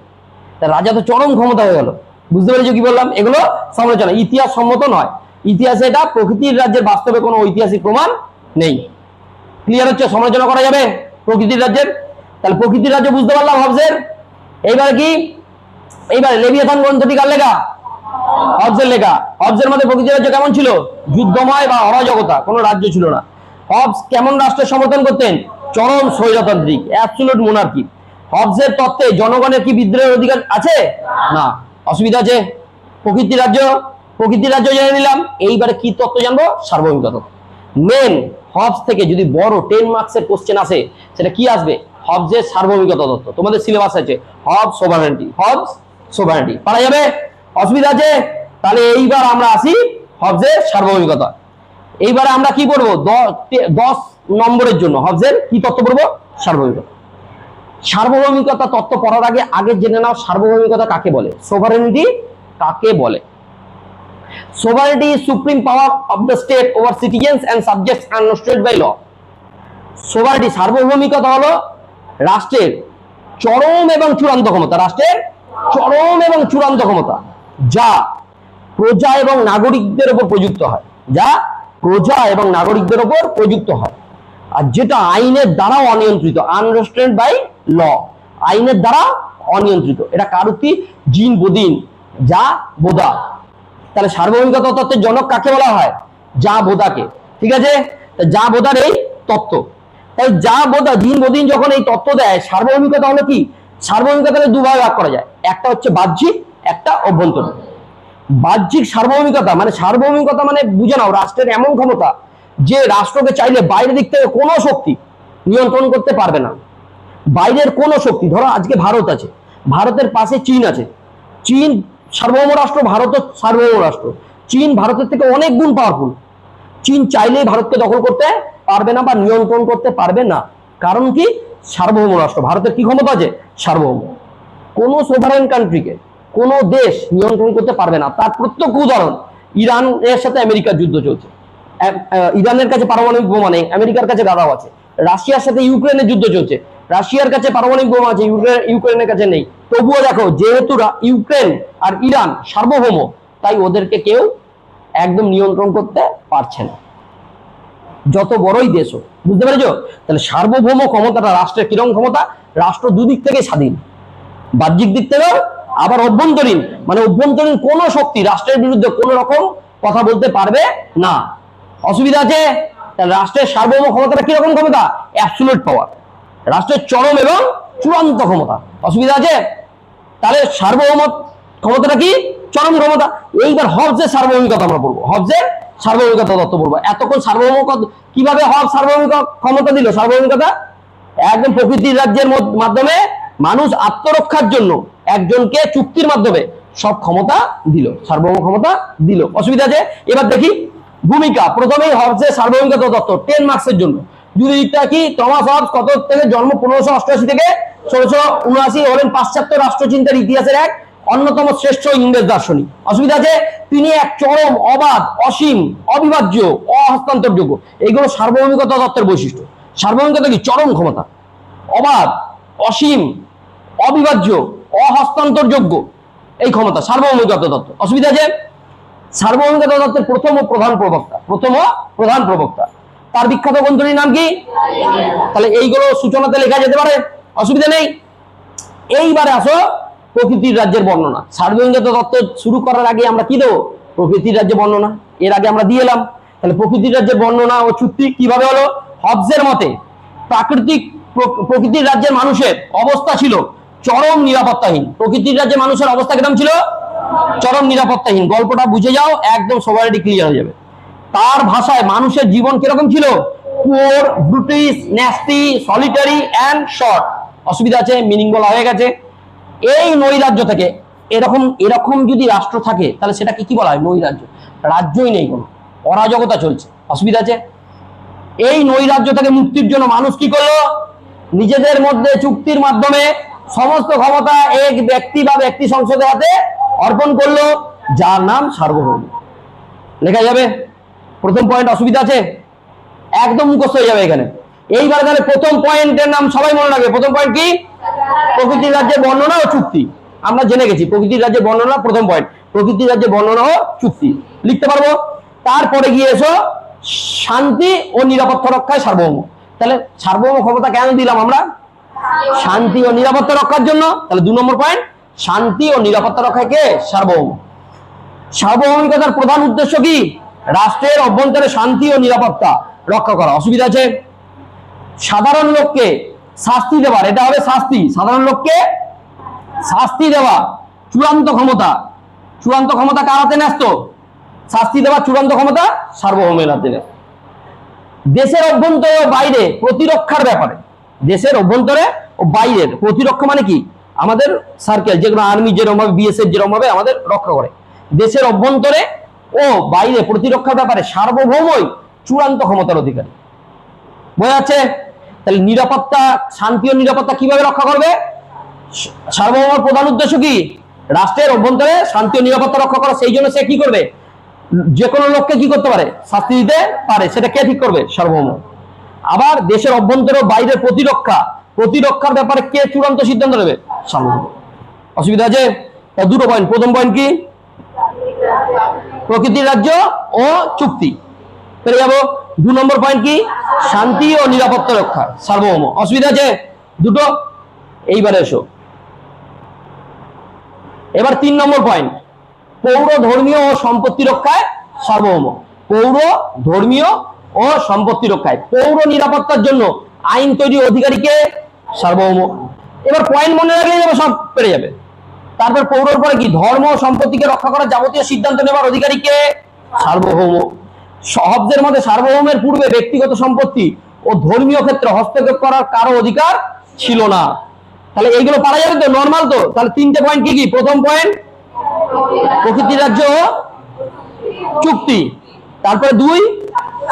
তা রাজা তো চরম ক্ষমতা হয়ে গেল। বুঝতে পেরেছো কি বললাম? এগুলো সমালোচনা, ইতিহাস সম্মত নয়। ইতিহাসে এটা প্রকৃতির রাজ্যের বাস্তবে কোনো ঐতিহাসিক প্রমাণ নেই। ক্লিয়ার হচ্ছে? সমালোচনা করা যাবে প্রকৃতির রাজ্যের। তাহলে প্রকৃতির রাজ্য বুঝতে পারলাম হবসের। এইবার কি? এইবার লেভিয়াথান গ্রন্থটি কার লেখা? হবসের লেখা। হবসের মধ্যে প্রকৃতির রাজ্য কেমন ছিল? যুদ্ধময় বা অরাজকতা, কোনো রাজ্য ছিল না। হবস কেমন রাষ্ট্রের সমর্থন করতেন? চরম স্বৈরতান্ত্রিক, অ্যাবসলিউট মোনার্কি। হবসের তত্ত্বে জনগণের কি বিদ্রোহের অধিকার আছে? না। অসুবিধা আছে? প্রকৃতির রাজ্য, প্রকৃতির রাজ্য জেনে নিলাম। এইবারে কি তত্ত্ব জানবো? সার্বভৌমিকতা। মেন হবস থেকে যদি বড় 10 মার্কসের কোশ্চেন আসে, সেটা কি আসবে? হবসের সার্বভৌমিকতা তত্ত্ব। তোমাদের সিলেবাস আছে হবস সোভারেন্টি, হবস সোভারেন্টি। পারা যাবে? অসুবিধা আছে? তাহলে এইবার আমরা আসি হবসের সার্বভৌমিকতা। এইবারে আমরা কি করবো 10 নম্বরের জন্য হবসের কি তত্ত্ব পড়বো? সার্বভৌমিকতা। সার্বভৌমিকতা তত্ত্ব পড়ার আগে আগে জেনে নাও সার্বভৌমিকতা কাকে বলে, সোভারেনিটি কাকে বলে। Sovereignty is supreme power of the state over citizens and subjects unrestricted by law. Sovereignty সার্বভৌমিকতা হলো রাষ্ট্রের চরম এবং চূড়ান্ত ক্ষমতা, রাষ্ট্রের চরম এবং চূড়ান্ত ক্ষমতা যা প্রজা এবং নাগরিকদের উপর প্রযুক্ত হয়, যা প্রজা এবং নাগরিকদের উপর প্রযুক্ত হয়, আর যেটা আইনের দ্বারা অনিয়ন্ত্রিত, আনরেস্ট্রেন্ড বাই ল, আইনের দ্বারা অনিয়ন্ত্রিত। এটা কার উক্তি? জিন বোদিন, যা বোদা। তাহলে সার্বভৌমিকতা তত্ত্বের জনক কাকে বলা হয়? যা বোদাকে। ঠিক আছে, যা বোদার এই তত্ত্ব। তাই যা বোদা জিন বোদিন যখন এই তত্ত্ব দেয়, সার্বভৌমিকতা হলো কি? সার্বভৌমিকতাকে দুভাবে ভাগ করা যায়, একটা হচ্ছে বাহ্যিক, একটা অভ্যন্তরীণ। বাহ্যিক সার্বভৌমিকতা মানে, সার্বভৌমিকতা মানে বুঝে নাও রাষ্ট্রের এমন ক্ষমতা যে রাষ্ট্রকে চাইলে বাইরের দিক থেকে কোনো শক্তি নিয়ন্ত্রণ করতে পারবে না। বাইরের কোনো শক্তি, ধরো আজকে ভারত আছে, ভারতের পাশে চীন আছে, চীন সার্বভৌম রাষ্ট্র, ভারত সার্বভৌম রাষ্ট্র। চীন ভারতের থেকে অনেক গুণ পাওয়ারফুল। চীন চাইলেই ভারতকে দখল করতে পারবে না বা নিয়ন্ত্রণ করতে পারবে না। কারণ কি? সার্বভৌম রাষ্ট্র। ভারতের কি ক্ষমতা আছে? সার্বভৌম। কোনো সোভারেন কান্ট্রিকে কোনো দেশ নিয়ন্ত্রণ করতে পারবে না। তার প্রত্যক্ষ উদাহরণ ইরানের সাথে আমেরিকার যুদ্ধ চলছে। ইরানের কাছে পারমাণবিক বোমা নেই, আমেরিকার কাছে গাদাও আছে। রাশিয়ার সাথে ইউক্রেনের যুদ্ধ চলছে, রাশিয়ার কাছে পারমাণবিক বোমা আছে, ইউক্রেনের কাছে নেই। তবুও দেখো, যেহেতু ইউক্রেন আর ইরান সার্বভৌম, তাই ওদেরকে কেউ একদম নিয়ন্ত্রণ করতে পারছে না, যত বড়ই দেশ হোক। বুঝতে পেরেছো? তাহলে সার্বভৌম ক্ষমতাটা রাষ্ট্রের কিরকম ক্ষমতা? রাষ্ট্র দুদিক থেকে স্বাধীন, বাহ্যিক দিক থেকেও আবার অভ্যন্তরীণ, মানে অভ্যন্তরীণ কোন শক্তি রাষ্ট্রের বিরুদ্ধে কোন রকম কথা বলতে পারবে না। অসুবিধা আছে? তাহলে রাষ্ট্রের সার্বভৌম ক্ষমতাটা কিরকম ক্ষমতা? অ্যাবসলিউট পাওয়ার, রাষ্ট্রের চরম এবং চূড়ান্ত ক্ষমতা। অসুবিধা আছে? তাহলে সার্বভৌম ক্ষমতাটা কি? চরম ক্ষমতা। এইবার হবসের সার্বভৌমিকতা আমরা পড়বো, হবসের সার্বভৌমিকতা তত্ত্ব পড়বো। এতক্ষণ সার্বভৌম কিভাবে হবস সার্বভৌমিক ক্ষমতা দিল? সার্বভৌমিকতা একদম প্রকৃতির রাজ্যের মাধ্যমে মানুষ আত্মরক্ষার জন্য একজনকে চুক্তির মাধ্যমে সব ক্ষমতা দিল, সার্বভৌম ক্ষমতা দিল। অসুবিধা আছে? এবার দেখি ভূমিকা। প্রথমেই হবসের সার্বভৌমিকতা তত্ত্ব 10 মার্কসের জন্য। যদি দিকটা কি, টমাস হবস কত থেকে জন্ম? 1588 থেকে 1679, হলেন পাশ্চাত্য রাষ্ট্রচিন্তার ইতিহাসের এক অন্যতম শ্রেষ্ঠ ইংরেজ দার্শনিক। অসুবিধা আছে? তিনি এক চরম, অবাধ, অসীম, অবিভাজ্য, অহস্তান্তরযোগ্য, এইগুলো সার্বভৌমিকতা তত্ত্বের বৈশিষ্ট্য। সার্বভৌমিকতা কি? চরম ক্ষমতা, অবাধ, অসীম, অবিভাজ্য, অহস্তান্তরযোগ্য, এই ক্ষমতা সার্বভৌমিকতা তত্ত্ব। অসুবিধা আছে? সার্বভৌমিকতা তত্ত্বের প্রথম ও প্রধান প্রবক্তা, তার বিখ্যাত গ্রন্থটির নাম কি? তাহলে এইগুলো সূচনাতে লেখা যেতে পারে, অসুবিধা নেই। এইবারে আসো প্রকৃতির রাজ্যের বর্ণনা। সার্বভৌমিকতা তত্ত্ব শুরু করার আগে আমরা কি দেবো? প্রকৃতির রাজ্যের বর্ণনা। এর আগে আমরা দিয়ে এলাম। তাহলে প্রকৃতির রাজ্যের বর্ণনা ও চুক্তি কিভাবে হলো? হবসের মতে প্রকৃতির রাজ্যের মানুষের অবস্থা ছিল চরম নিরাপত্তাহীন। প্রকৃতির রাজ্যে মানুষের অবস্থা কিরকম ছিল? চরম নিরাপত্তাহীন। গল্পটা বুঝে যাও, একদম সবারই ক্লিয়ার হয়ে যাবে। তার ভাষায় মানুষের জীবন কিরকম ছিল? Poor, brutish, nasty, solitary and short. অসুবিধা আছে? মিনিং বলা হয়ে গেছে। এই নৈরাজ্য থেকে, এরকম যদি রাষ্ট্র থাকে তাহলে সেটাকে কি বলা হয়? নৈরাজ্য। রাজ্যই নেই, কোনো অরাজকতা চলছে। অসুবিধা আছে? এই নৈরাজ্য থেকে মুক্তির জন্য মানুষ কি করলো? নিজেদের মধ্যে চুক্তির মাধ্যমে সমস্ত ক্ষমতা এক ব্যক্তি বা ব্যক্তি সংসদের হাতে অর্পণ করলো, যার নাম সার্বভৌম। লেখা যাবে প্রথম পয়েন্ট। অসুবিধা আছে? একদম মুখস্থ হয়ে যাবে এখানে। এইবারে তাহলে প্রথম পয়েন্টের নাম সবাই মনে রাখবে। প্রথম পয়েন্ট কি? প্রকৃতির রাজ্যের বর্ণনা ও চুক্তি। আমরা জেনে গেছি প্রকৃতির রাজ্যের বর্ণনা প্রথম পয়েন্ট, প্রকৃতির রাজ্যের বর্ণনা ও চুক্তি লিখতে পারবো। তারপরে গিয়ে এসো শান্তি ও নিরাপত্তা রক্ষায় সার্বভৌম। তাহলে সার্বভৌম ক্ষমতা কেন দিলাম আমরা? শান্তি ও নিরাপত্তা রক্ষার জন্য। তাহলে 2 নম্বর পয়েন্ট, শান্তি ও নিরাপত্তা রক্ষায় কে? সার্বভৌম। সার্বভৌমিকতার প্রধান উদ্দেশ্য কি? রাষ্ট্রের অভ্যন্তরে শান্তি ও নিরাপত্তা রক্ষা করা। অসুবিধা আছে? সাধারণ লোককে শাস্তি দেওয়ার, এটা হবে শাস্তি। সাধারণ লোককে শাস্তি দেওয়া চূড়ান্ত ক্ষমতা। চূড়ান্ত ক্ষমতা কার হাতে ন্যস্ত? শাস্তি দেওয়ার চূড়ান্ত ক্ষমতা সার্বভৌমের হাতে ন্যস্ত। দেশের অভ্যন্তরে ও বাইরে প্রতিরক্ষার ব্যাপারে, দেশের অভ্যন্তরে ও বাইরের প্রতিরক্ষা মানে কি? আমাদের সার্কেল, যেগুলো আর্মি যেরকম ভাবে, বিএসএফ যেরকম ভাবে আমাদের রক্ষা করে। দেশের অভ্যন্তরে ও বাইরে প্রতিরক্ষার ব্যাপারে সার্বভৌমই চূড়ান্ত ক্ষমতার অধিকারী। বোঝা যাচ্ছে? তাহলে নিরাপত্তা, শান্তি ও নিরাপত্তা কিভাবে রক্ষা করবে? সার্বভৌমের প্রধান উদ্দেশ্য কি? রাষ্ট্রের অভ্যন্তরে শান্তি ও নিরাপত্তা রক্ষা করা। সেই জন্য সে কি করবে? যে কোনো লোককে কি করতে পারে? শাস্তি দিতে পারে। সেটা কে ঠিক করবে? সার্বভৌম। আবার দেশের অভ্যন্তরে বাইরের প্রতিরক্ষার ব্যাপারে কে চূড়ান্ত সিদ্ধান্ত নেবে? সার্বভৌম। অসুবিধা আছে? দুটো পয়েন্ট। প্রথম পয়েন্ট কি? প্রকৃতির রাজ্য ও চুক্তি, পেরে যাবো। 2 নম্বর পয়েন্ট কি? শান্তি ও নিরাপত্তা রক্ষা, সার্বভৌম। অসুবিধা আছে? দুটো। এইবারে এসো, এবার 3 নম্বর পয়েন্ট, পৌর ধর্মীয় ও সম্পত্তি রক্ষায় সার্বভৌম। পৌর ধর্মীয় ও সম্পত্তি রক্ষায়, পৌর নিরাপত্তার জন্য আইন তৈরি অধিকারীকে? সার্বভৌম। এবার পয়েন্ট মনে রাখলে যাবে, সব পেরে যাবে। তারপর পৌরর পরে কি? ধর্ম ও সম্পত্তিকে রক্ষা করার যাবতীয় সিদ্ধান্ত নেবার অধিকারীকে? সার্বভৌম। শব্দের মধ্যে সার্বভৌমের পূর্বে ব্যক্তিগত সম্পত্তি ও ধর্মীয় ক্ষেত্রে হস্তক্ষেপ করার কারো অধিকার ছিল না। তাহলে এইগুলো পারা যাবে তো? নর্মাল তো? তাহলে 3টে পয়েন্ট কি কি? প্রথম পয়েন্ট প্রকৃতির রাজ্য ও চুক্তি, তারপরে 2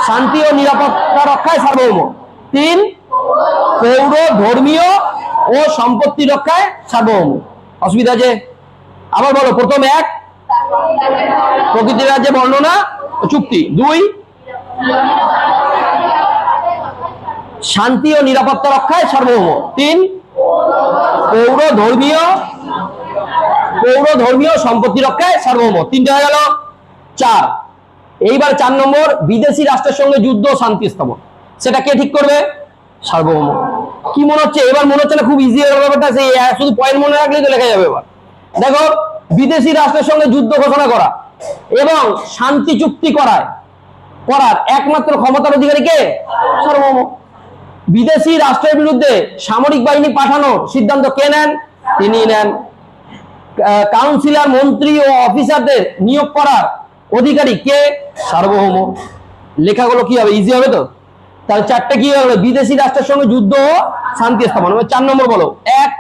শান্তি ও নিরাপত্তা রক্ষায় সার্বভৌম, 3 পৌর ধর্মীয় ও সম্পত্তি রক্ষায় সার্বভৌম। অসুবিধা আছে? আবার বলো। প্রথম 1 প্রকৃতির রাজ্যে বর্ণনা ও চুক্তি, 2 শান্তি ও নিরাপত্তা রক্ষায় সার্বভৌম, 3 পৌর ধর্মীয় সম্পত্তি রক্ষায় সার্বভৌম। 3টে হয়ে গেল। 4, এইবার 4 নম্বর, বিদেশি রাষ্ট্রের সঙ্গে যুদ্ধ ও শান্তি স্থাপন, সেটা কে ঠিক করবে? সার্বভৌম। কি মনে হচ্ছে? এবার মনে হচ্ছে না খুব ইজি হয়ে গেল ব্যাপারটা? সেই শুধু পয়েন্ট মনে রাখলেই তো লেখা যাবে। এবার দেখো, বিদেশি রাষ্ট্রের সঙ্গে যুদ্ধ ঘোষণা করা এবং শান্তি চুক্তি করার একমাত্র ক্ষমতার অধিকারী কে? সার্বভৌম। বিদেশি রাষ্ট্রের বিরুদ্ধে সামরিক বাহিনী পাঠানোর সিদ্ধান্ত কে নেন? তিনি নেন। কাউন্সিলর, মন্ত্রী ও অফিসারদের নিয়োগ করার অধিকারী কে? সার্বভৌম। লেখাগুলো কি হবে? ইজি হবে তো? তাহলে 4টে কি হবে? বিদেশি রাষ্ট্রের সঙ্গে যুদ্ধ ও শান্তি স্থাপন। 4 নম্বর বলো। 1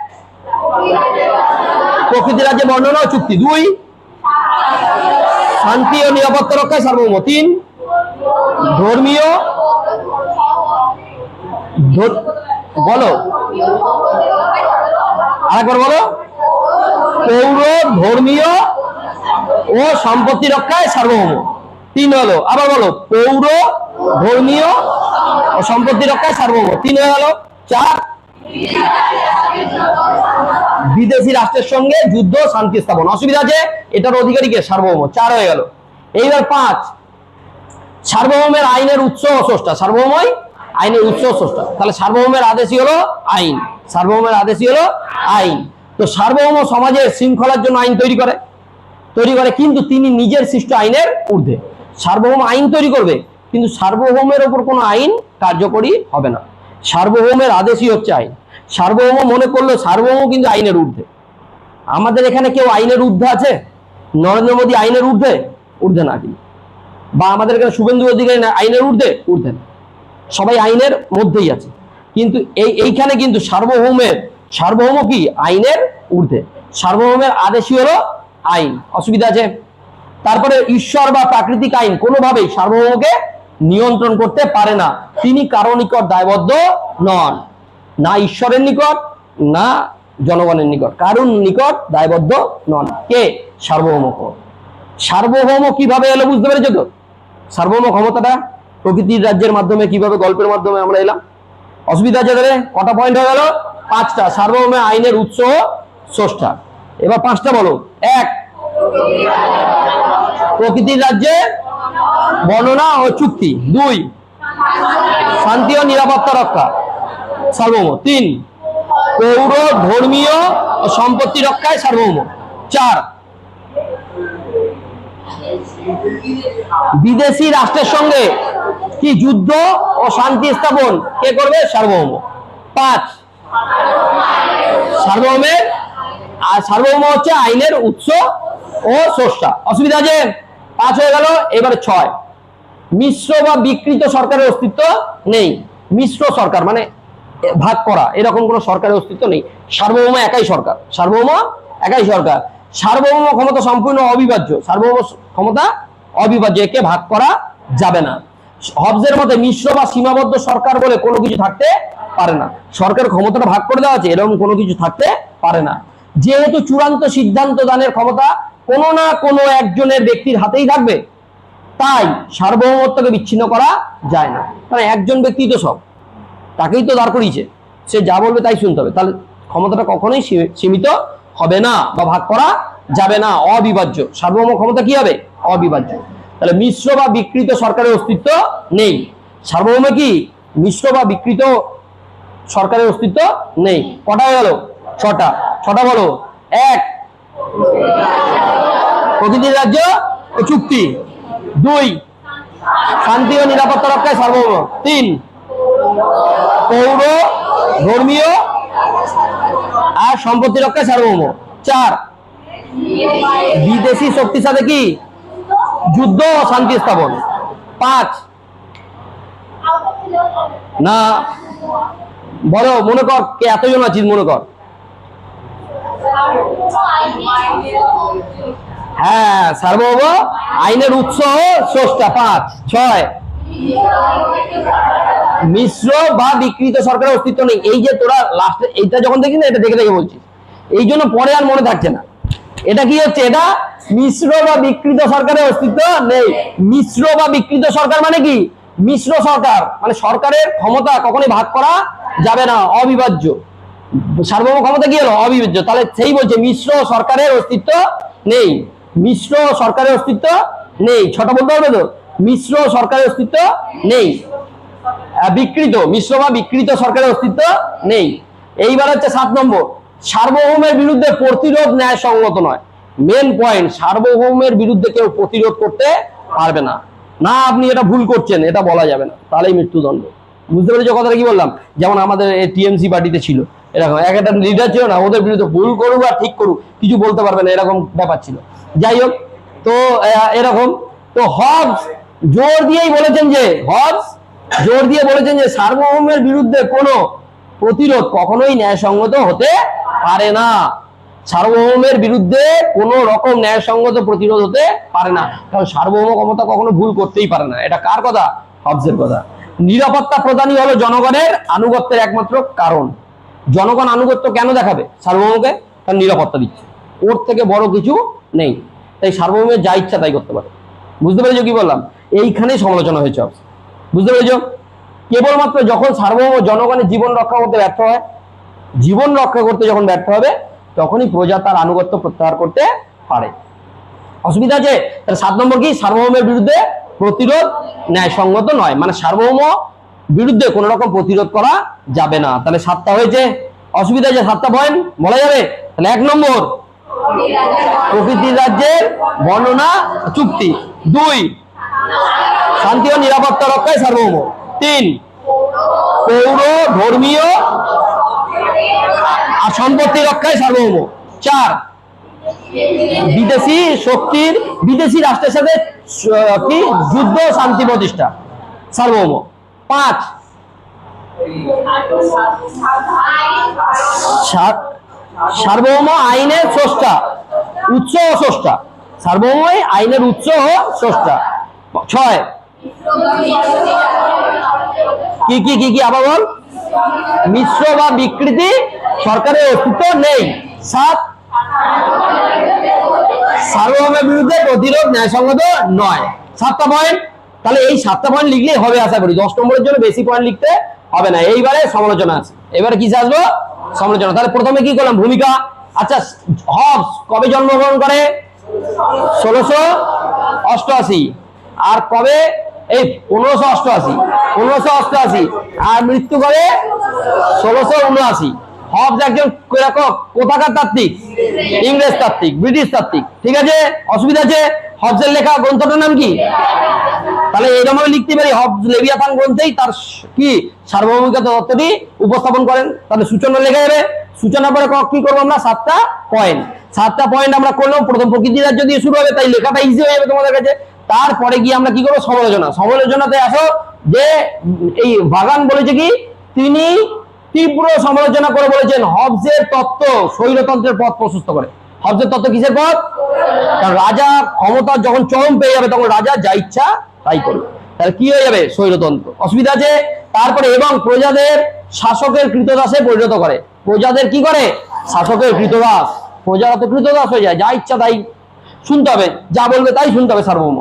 প্রকৃতির রাজ্যে বর্ণনা ও চুক্তি, 2 শান্তি ও নিরাপত্তা রক্ষায় সার্বভৌম, 3 ধর্মীয় বলো, আরেকবার বলো, পৌর ধর্মীয় ও সম্পত্তি রক্ষায় সার্বভৌম, 3 হলো। আবার বলো, পৌর ধর্মীয় ও সম্পত্তি রক্ষায় সার্বভৌম, 3 হয়ে গেল। 4 বিদেশি রাষ্ট্রের সঙ্গে যুদ্ধ শান্তি স্থাপন। অসুবিধা আছে? এটার অধিকারীকে? সার্বভৌম। 4 হয়ে গেল। এইবার 5, সার্বভৌমের আইনের উৎস ও স্রষ্টা। সার্বভৌমই আইনের উৎস ও স্রষ্টা। তাহলে সার্বভৌমের আদেশই হলো আইন। সার্বভৌমের আদেশই হলো আইন। তো সার্বভৌম সমাজের শৃঙ্খলার জন্য আইন তৈরি করে, কিন্তু তিনি নিজের সৃষ্ট আইনের ঊর্ধ্বে। সার্বভৌম আইন তৈরি করবে, কিন্তু সার্বভৌমের ওপর কোনো আইন কার্যকরী হবে না। সার্বভৌমের আদেশই হচ্ছে আইন। সার্বভৌম মনে করলো সার্বভৌম কিন্তু আইনের ঊর্ধ্বে। আমাদের এখানে কেউ আইনের ঊর্ধ্বে আছে? নরেন্দ্র মোদী আইনের ঊর্ধ্বে না, কিন্তু বা আমাদের এখানে শুভেন্দু অধিকারী আইনের ঊর্ধ্বে না, সবাই আইনের মধ্যেই আছে। কিন্তু এইখানে কিন্তু সার্বভৌম কি? আইনের ঊর্ধ্বে। সার্বভৌমের আদেশই হলো আইন। অসুবিধা আছে? তারপরে ঈশ্বর বা প্রাকৃতিক আইন কোনোভাবেই সার্বভৌমকে নিয়ন্ত্রণ করতে পারে না। তিনি কারো নিকট দায়বদ্ধ নন, না ঈশ্বরের নিকট, না জনগণের নিকট, কারোর নিকট দায়বদ্ধ নন। কে? সার্বভৌম। সার্বভৌম কিভাবে এলো বুঝতে পেরেছো তো? সার্বভৌম ক্ষমতাটা প্রকৃতির রাজ্যের মাধ্যমে, কিভাবে? গল্পের মাধ্যমে আমরা এলাম। অসুবিধা আছে? তাহলে কটা পয়েন্ট হয়ে গেল? 5টা। সার্বভৌমের আইনের উৎস ও স্রষ্টা। এবার 5টা বলো। 1 প্রকৃতির রাজ্যে বর্ণনা ও চুক্তি, 2 শান্তি ও নিরাপত্তা রক্ষা সার্বভৌম, 3 পৌর ধর্মীয় ও সম্পত্তি রক্ষায় সার্বভৌম, 4 বিদেশি রাষ্ট্রের সঙ্গে কি যুদ্ধ ও শান্তি স্থাপন কে করবে? সার্বভৌম। 5 সার্বভৌম হচ্ছে আইনের উৎস ও স্রষ্টা। অসুবিধা আছে? 5 হয়ে গেল। এবারে 6 মিশ্র বা বিকৃত সরকারের অস্তিত্ব নেই। মিশ্র সরকার মানে ভাগ করা এরকম কোনো সরকারের অস্তিত্ব নেই। সার্বভৌম একাই সরকার, সার্বভৌম একাই সরকার। সার্বভৌম ক্ষমতা সম্পূর্ণ অবিভাজ্য, সার্বভৌম ক্ষমতা অবিভাজ্য, একে ভাগ করা যাবে না। হবসের মতে মিশ্র বা সীমাবদ্ধ সরকার বলে কোনো কিছু থাকতে পারে না। সরকার ক্ষমতাটা ভাগ করে দেওয়া আছে, এরকম কোনো কিছু থাকতে পারে না। যেহেতু চূড়ান্ত সিদ্ধান্ত দানের ক্ষমতা কোনো না কোনো একজনের ব্যক্তির হাতেই থাকবে, তাই সার্বভৌমত্বকে বিচ্ছিন্ন করা যায় না। কারণ একজন ব্যক্তি তো সব, তাকেই তো দাঁড় করিয়েছে, সে যা বলবে তাই শুনতে হবে। তাহলে ক্ষমতাটা কখনোই সীমিত হবে না বা ভাগ করা যাবে না, অবিভাজ্য। সার্বভৌম ক্ষমতা কি হবে? অবিভাজ্য। তাহলে মিশ্র বা বিকৃত সরকারের অস্তিত্ব নেই। সার্বভৌম কি? মিশ্র বা বিকৃত সরকারের অস্তিত্ব নেই। কটা হয়ে গেল? ছটা। ছটা বলো। এক, প্রতিটি রাজ্য ও চুক্তি। দুই, শান্তি ও নিরাপত্তা রক্ষায় সার্বভৌম। তিন, পৌর, ধর্মীয় আর সম্পত্তি রক্ষায় সার্বভৌম। চার, বিদেশি শক্তির সাথে কি? যুদ্ধ ও শান্তি স্থাপন। পাঁচ, না বলো, মনে কর কে এতজন আছিস, মনে কর। হ্যাঁ, সার্বভৌম আইনের উৎস ও স্রষ্টা। পাঁচ। ছয়, মিশ্র বা বিকৃত সরকারের অস্তিত্ব নেই। এই যে তোরা লাস্টে এইটা যখন দেখি না, এটা দেখে দেখে বলছিস, এই জন্য পরে আর মনে থাকছে না। এটা কি হচ্ছে? এটা মিশ্র বা বিকৃত সরকারের অস্তিত্ব নেই। মিশ্র বা বিকৃত সরকার মানে কি? মিশ্র সরকার মানে সরকারের ক্ষমতা কখনোই ভাগ করা যাবে না, অবিভাজ্য। সার্বভৌম ক্ষমতা কি হলো? অবিভাজ্য। তাহলে সেই বলছে মিশ্র সরকারের অস্তিত্ব নেই। মিশ্র সরকারের অস্তিত্ব নেই। ছটা বলতে হবে তো? মিশ্র সরকারের অস্তিত্ব নেই। বিকৃত, মিশ্র বা বিকৃত সরকারের অস্তিত্ব নেই। এইবার হচ্ছে 7 নম্বর, সার্বভৌমের বিরুদ্ধে প্রতিরোধ ন্যায়সঙ্গত নয়। মেন পয়েন্ট, সার্বভৌমের বিরুদ্ধে কেউ প্রতিরোধ করতে পারবে না। না আপনি এটা ভুল করছেন, এটা বলা যাবে না, তাহলেই মৃত্যুদণ্ড। বুঝতে পেরেছো কথাটা কি বললাম? যেমন আমাদের টিএমসি পার্টিতে ছিল এরকম একটা লিডার ছিল না, ওদের বিরুদ্ধে ভুল করুক আর ঠিক করুক কিছু বলতে পারবে না, এরকম ব্যাপার ছিল। যাই হোক, তো এরকম তো হবস জোর দিয়েই বলেছেন যে, হবস জোর দিয়ে বলেছেন যে সার্বভৌমের বিরুদ্ধে কোনো প্রতিরোধ কখনোই ন্যায়সঙ্গত হতে পারে না। সার্বভৌমের বিরুদ্ধে কোনো রকম ন্যায়সঙ্গত প্রতিরোধ হতে পারে না, কারণ সার্বভৌম ক্ষমতা কখনো ভুল করতেই পারে না। এটা কার কথা? হবসের কথা। নিরাপত্তা প্রদানই হলো জনগণের আনুগত্যের একমাত্র কারণ। জনগণ আনুগত্য কেন দেখাবে সার্বভৌমকে? তার নিরাপত্তা দিচ্ছে, ওর থেকে বড় কিছু নেই। তাই সার্বভৌমের যা ইচ্ছা তাই করতে পারে। বুঝতে পেরেছো কি বললাম? এইখানেই সমালোচনা হয়েছে। বুঝতে পেরেছো? কেবলমাত্র যখন সার্বভৌম জনগণের জীবন রক্ষা করতে ব্যর্থ হয়, জীবন রক্ষা করতে যখন ব্যর্থ হবে, তখনই প্রজা তার আনুগত্য প্রত্যাহার করতে পারে। অসুবিধা আছে? তাহলে 7 নম্বর কি? সার্বভৌমের বিরুদ্ধে প্রতিরোধ ন্যায়সঙ্গত নয়, মানে সার্বভৌম বিরুদ্ধে কোন রকম প্রতিরোধ করা যাবে না। তাহলে 7টা হয়েছে। অসুবিধা আছে? 7টা পয়েন্ট বলা যাবে। তাহলে 1 নম্বর, প্রকৃতির রাজ্যের বর্ণনা চুক্তি। 2, শান্তি ও নিরাপত্তা রক্ষায় সার্বভৌম। 3, পৌর, ধর্মীয় আর সম্পত্তি রক্ষায় সার্বভৌম। 4, বিদেশি শক্তির, বিদেশি রাষ্ট্রের সাথে কি যুদ্ধ শান্তি প্রতিষ্ঠা, সার্বভৌম। 5, সার্বভৌম আইনের স্রষ্টা, উৎস ও স্রষ্টা। সার্বভৌম আইনের উৎস ও স্রষ্টা। 6, কি কি কি কি আবার বল? মিশ্র বা বিকৃতি সরকারের অস্তিত্ব নেই। 7, সার্বভৌমের বিরুদ্ধে প্রতিরোধ ন্যায়সঙ্গত নয়। 7টা পয়েন্ট। তাহলে এই 7টা পয়েন্ট লিখলেই হবে আশা করি। 10 নম্বরের জন্য বেশি পয়েন্ট লিখতে হবে না। এইবারে সমালোচনা আছে। এবারে কি আসবো? সমালোচনা। তাহলে প্রথমে কি করলাম? ভূমিকা। আচ্ছা, হবস কবে জন্মগ্রহণ করে? 1688। আর কবে? এই 1588। আর মৃত্যু করে 1679। হবস একজন কোথাকার তাত্ত্বিক? ইংরেজ তাত্ত্বিক, ব্রিটিশ তাত্ত্বিক। ঠিক আছে? অসুবিধা আছে? হবসের লেখা গ্রন্থটার নাম কি? তাহলে এইরকম লিখতে পারি, হবস লেভিয়াথান গ্রন্থেই তার কি সার্বভৌমিকতা তত্ত্বটি উপস্থাপন করেন। তাহলে সূচনা লেখা যাবে। সূচনার পরে কি করবো আমরা? 7টা পয়েন্ট। 7টা পয়েন্ট আমরা করলাম। প্রথম প্রকৃতির রাজ্য দিয়ে শুরু হবে, তাই লেখাটা ইজি হয়ে যাবে তোমাদের কাছে। তারপরে গিয়ে আমরা কি করবো? সমালোচনা। সমালোচনাতে আসো যে এই বাগান বলেছে কি তিনি তীব্র সমালোচনা করে বলেছেন হবসের তত্ত্ব স্বৈরতন্ত্রের পথ প্রশস্ত করে। হবসের তত্ত্ব কিসের পথ? কারণ রাজা ক্ষমতা যখন চরম পেয়ে যাবে তখন রাজা যা ইচ্ছা তাই করবে, তাহলে কি হয়ে যাবে? স্বৈরতন্ত্র। অসুবিধা আছে? তারপরে এবং প্রজাদের শাসকের কৃতদাসে পরিণত করে। প্রজাদের কি করে? শাসকের কৃতদাস। প্রজারা তো কৃতদাস হয়ে যায়, যা ইচ্ছা তাই শুনতে হবে, যা বলবে তাই শুনতে হবে সার্বভৌম।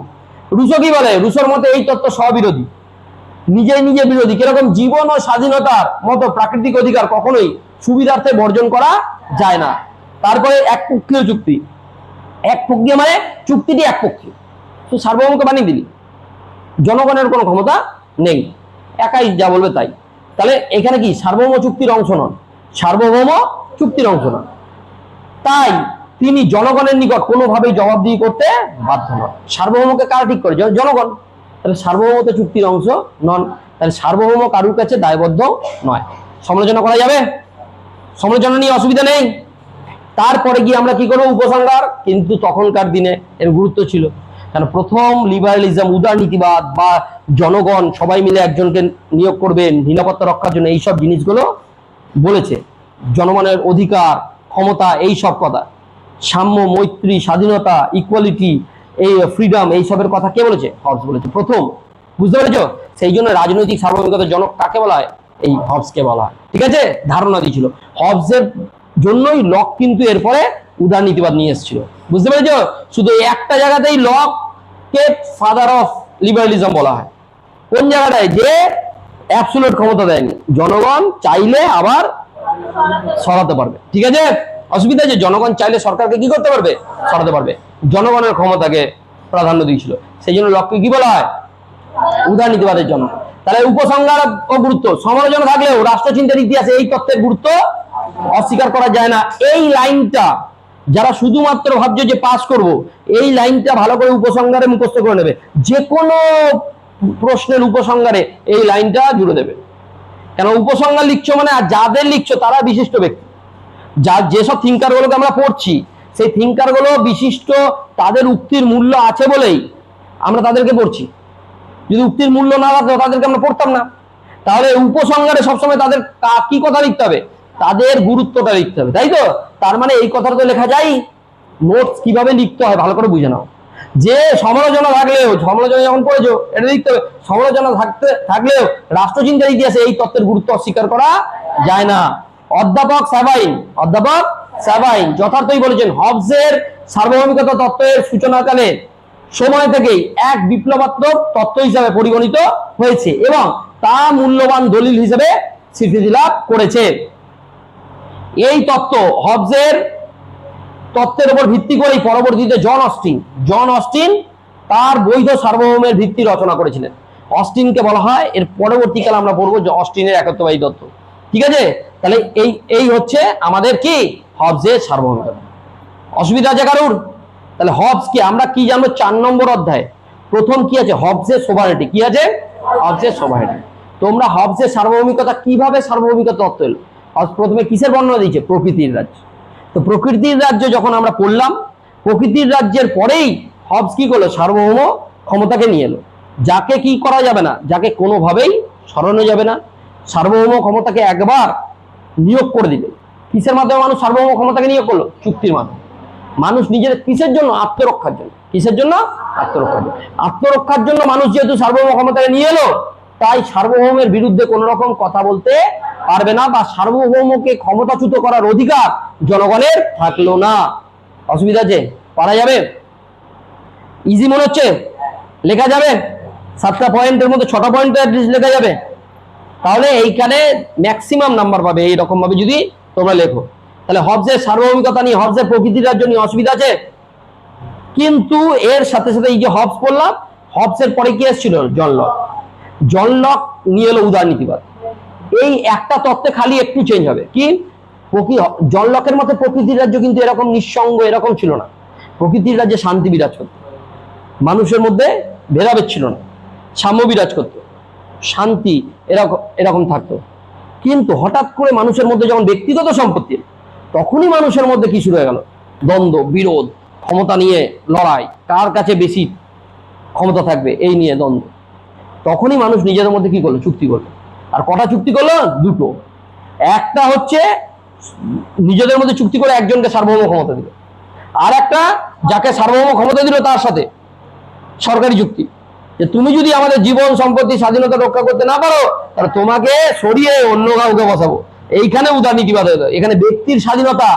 রুশো কি বলে? রুশোর মতে এই তত্ত্ব স্ববিরোধী, নিজে নিজে বিরোধী। কিরকম? জীবন ও স্বাধীনতার মতো প্রাকৃতিক অধিকার কখনোই সুবিধার্থে বর্জন করা যায় না। তারপরে একপক্ষীয় চুক্তি। একপক্ষীয় মানে চুক্তিটি একপক্ষীয়, তো সার্বভৌমকে বানিয়ে দিলি, জনগণের কোনো ক্ষমতা নেই, একাই যা বলবে তাই। তাহলে এখানে কি সার্বভৌম চুক্তির অংশ নন, সার্বভৌম চুক্তির অংশ নন, তাই তিনি জনগণের নিকট কোনোভাবেই জবাবদিহি করতে বাধ্য নন। সার্বভৌমকে কারা ঠিক করে? জনগণ। তাহলে সার্বভৌম তো চুক্তির অংশ নন, তাহলে সার্বভৌম কারুর কাছে দায়বদ্ধ নয়। সমালোচনা করা যাবে, সমালোচনা নিয়ে অসুবিধা নেই। তারপরে গিয়ে আমরা কি করবো? উপসংহার। কিন্তু তখনকার দিনে এর গুরুত্ব ছিল, কারণ প্রথম লিবারালিজম, উদারনীতিবাদ বা জনগণ সবাই মিলে একজনকে নিয়োগ করবেন নিরাপত্তা রক্ষার জন্য, এইসব জিনিসগুলো বলেছে। জনগণের অধিকার, ক্ষমতা, এই সব কথা, সাম্য, মৈত্রী, স্বাধীনতা, ইকুয়ালিটি, এই ফ্রিডম, এইসবের কথা কে বলেছে? হবস বলেছে প্রথম। বুঝতে পেরেছো? সেই জন্য রাজনৈতিক সার্বভৌমিকতার জনক কাকে বলা হয়? এই হবসকে বলা হয়। ঠিক আছে, ধারণা দিয়েছিল। হবসের জন্যই লক কিন্তু এরপরে উদারনীতিবাদ নিয়ে এসেছিল। বুঝতে পেরেছো? শুধু একটা জায়গাতেই লককে ফাদার অফ লিবারালিজম বলা হয়। কোন জায়গাটায়? যে অ্যাবসলিউট ক্ষমতা দেয়নি, জনগণ চাইলে আবার সরাতে পারবে। ঠিক আছে, অসুবিধা আছে? জনগণ চাইলে সরকারকে কি করতে পারবে? সরাতে পারবে। জনগণের ক্ষমতাকে প্রাধান্য দিয়েছিল, সেই জন্য লককে কি বলা হয়? উদারনীতিবাদের জন্য। তাহলে উপসংহার ও গুরুত্ব, সমালোচনা থাকলেও রাষ্ট্রচিন্তার ইতিহাসে এই তত্ত্বের গুরুত্ব অস্বীকার করা যায় না। এই লাইনটা যারা শুধুমাত্র ভাবছে যে পাস করব, এই লাইনটা ভালো করে উপসংহারে মুখস্থ করে নেবে। যে কোনো প্রশ্নের উপসংহারে এই লাইনটা জুড়ে দেবে, কেন উপসংহার লিখছো মানে, আর যাদের লিখছো তারা বিশিষ্ট ব্যক্তি। যেসব থিঙ্কার গুলোকে আমরা পড়ছি, সেই থিঙ্কার গুলো বিশিষ্ট, তাদের উক্তির মূল্য আছে বলেই আমরা তাদেরকে পড়ছি। যদি উক্তির মূল্য না থাকতো তাদেরকে আমরা পড়তাম না। তাহলে উপসংহারে সবসময় তাদের কি কথা লিখতে হবে? তাদের গুরুত্বটা লিখতে হবে, তাই তো? তার মানে এই কথাটা তো লেখা যায়। নোটস কিভাবে লিখতে হয় ভালো করে বুঝে নাও। যে সমালোচনা থাকলেও, সমালোচনা যখন করেছো এটা লিখতে হবে, সমালোচনা থাকলেও রাষ্ট্রচিন্তার ইতিহাসে এই তত্ত্বের গুরুত্ব অস্বীকার করা যায় না। অধ্যাপক স্যাবাইন যথার্থই বলেছেন, হবসের সার্বভৌমিকতা তত্ত্বের সূচনাকালে সময় থেকেই এক বিপ্লবাত্মক তত্ত্ব হিসাবে পরিগণিত হয়েছে এবং তা মূল্যবান দলিল হিসেবে স্বীকৃতি লাভ করেছে। এই তত্ত্ব, হবসের তত্ত্বের উপর ভিত্তি করেই পরবর্তীতে জন অস্টিন তার বৈধ সার্বভৌমের ভিত্তি রচনা করেছিলেন। অস্টিনকে বলা হয়, এর পরবর্তীকালে আমরা পড়বো যে অস্টিনের একত্ববাদী তত্ত্ব। ঠিক আছে, তাহলে এই হচ্ছে আমাদের কি হবসের সার্বভৌমিকতা। অসুবিধা আছে কারুর? তাহলে হবস কি আমরা কি জানবো? 4 নম্বর অধ্যায়ে প্রথম কি আছে? হবসের সোভারেনিটি। কি আছে? হবসের সোভারেনিটি। তোমরা হবসের সার্বভৌমিকতা, কিভাবে সার্বভৌমিকতা তত্ত্ব এলো? প্রথমে কিসের বর্ণনা দিয়েছে? প্রকৃতির রাজ্য। তো প্রকৃতির রাজ্য যখন আমরা পড়লাম, প্রকৃতির রাজ্যের পরেই হবস কি করলো? সার্বভৌম ক্ষমতাকে নিয়ে এলো, যাকে কি করা যাবে না, যাকে কোনোভাবেই সরানো যাবে না। সার্বভৌম ক্ষমতাকে একবার নিয়োগ করে দিলে, কিসের মাধ্যমে মানুষ সার্বভৌম ক্ষমতাকে নিয়োগ করলো? চুক্তির মাধ্যমে। মানুষ নিজের কিসের জন্য? আত্মরক্ষার জন্য। কিসের জন্য? আত্মরক্ষার জন্য। আত্মরক্ষার জন্য মানুষ যেহেতু সার্বভৌম ক্ষমতাকে নিয়ে এলো, তাই সার্বভৌমের বিরুদ্ধে কোন রকম কথা বলতে পারবে না, বা সার্বভৌমকে ক্ষমতাচ্যুত করার অধিকার জনগণের থাকলো না। অসুবিধা আছে? পারা যাবে? ইজি মনে হচ্ছে? লেখা যাবে? 7টা পয়েন্টের মধ্যে 6টা পয়েন্ট লেখা যাবে। তাহলে এইখানে ম্যাক্সিমাম নাম্বার পাবে এইরকম ভাবে যদি তোমরা লেখো। তাহলে হবসের সার্বভৌমিকতা নিয়ে, হবসের প্রকৃতির রাজ্য নিয়ে অসুবিধা আছে। কিন্তু এর সাথে সাথে এই যে হবস পড়লাম, হবসের পরে কি এসেছিল? জন লক নিয়ে এলো উদারনীতিবাদ। এই একটা তত্ত্বে খালি একটু চেঞ্জ হবে, কি? জন লকের মতে প্রকৃতির রাজ্য কিন্তু এরকম নিঃসঙ্গ এরকম ছিল না। প্রকৃতির রাজ্যে শান্তি বিরাজ করত, মানুষের মধ্যে ভেদাভেদ ছিল না, সাম্য বিরাজ করত, শান্তি এরকম থাকতো। কিন্তু হঠাৎ করে মানুষের মধ্যে যখন ব্যক্তিগত সম্পত্তি, তখনই মানুষের মধ্যে কি শুরু হয়ে গেল? দ্বন্দ্ব, বিরোধ, ক্ষমতা নিয়ে লড়াই, কার কাছে বেশি ক্ষমতা থাকবে এই নিয়ে দ্বন্দ্ব। তখনই মানুষ নিজেদের মধ্যে কি করলো? চুক্তি করলো। আর কটা চুক্তি করলো? দুটো। একটা হচ্ছে নিজেদের মধ্যে চুক্তি করে একজনকে সার্বভৌম ক্ষমতা দিল, আর একটা যাকে সার্বভৌম ক্ষমতা দিল তার সাথে সরকারি চুক্তি, যে তুমি যদি আমাদের জীবন সম্পত্তি স্বাধীনতা রক্ষা করতে না পারো তাহলে তোমাকে সরিয়ে অন্য কাউকে বসাবো। এইখানে উদারনীতিবাদ হয়ে গেল, এখানে ব্যক্তির স্বাধীনতা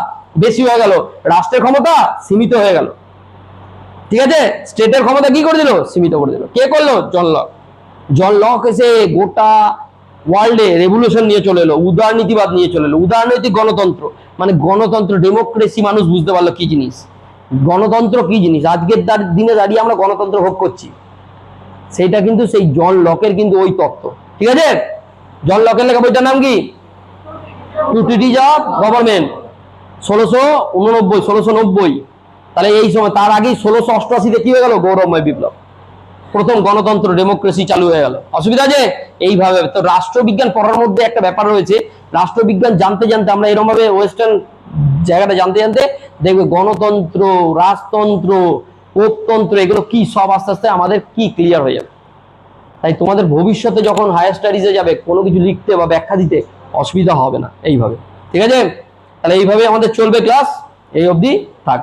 বেশি হয়ে গেল, রাষ্ট্রের ক্ষমতা সীমিত হয়ে গেল। ঠিক আছে, স্টেটের ক্ষমতা কি করে দিল? সীমিত করে দিল। কে করলো? John Locke. জন লক এসে গোটা ওয়ার্ল্ডে রেভলিউশন নিয়ে চলে এলো, উদারনীতিবাদ নিয়ে চলে এলো, উদারনৈতিক গণতন্ত্র। মানে গণতন্ত্র, ডেমোক্রেসি, মানুষ বুঝতে পারলো কি জিনিস, গণতন্ত্র কি জিনিস। আজকের দিনে দাঁড়িয়ে আমরা গণতন্ত্র ভোগ করছি, সেইটা কিন্তু সেই জন লকের কিন্তু ওই তত্ত্ব। ঠিক আছে, জন লকের লেখা বইটার নাম কি? Two treatises of government, 1690। তাহলে এই সময়, তার আগে 1688-তে কি হয়ে গেল? গৌরবময় বিপ্লব, প্রথম গণতন্ত্র, ডেমোক্রেসি চালু হয়ে গেল। অসুবিধা আছে? এইভাবে তো রাষ্ট্রবিজ্ঞান পড়ার মধ্যে একটা ব্যাপার রয়েছে, রাষ্ট্রবিজ্ঞান জানতে জানতে আমরা এরকম ভাবে ওয়েস্টার্ন জায়গাটা জানতে জানতে দেখবে গণতন্ত্র, রাজতন্ত্র, পোপতন্ত্র, এগুলো কি সব আস্তে আস্তে আমাদের কি ক্লিয়ার হয়ে যাবে। তাই তোমাদের ভবিষ্যতে যখন হায়ার স্টাডিজে যাবে কোনো কিছু লিখতে বা ব্যাখ্যা দিতে অসুবিধা হবে না এইভাবে। ঠিক আছে, তাহলে এইভাবে আমাদের চলবে ক্লাস, এই অবধি থাক।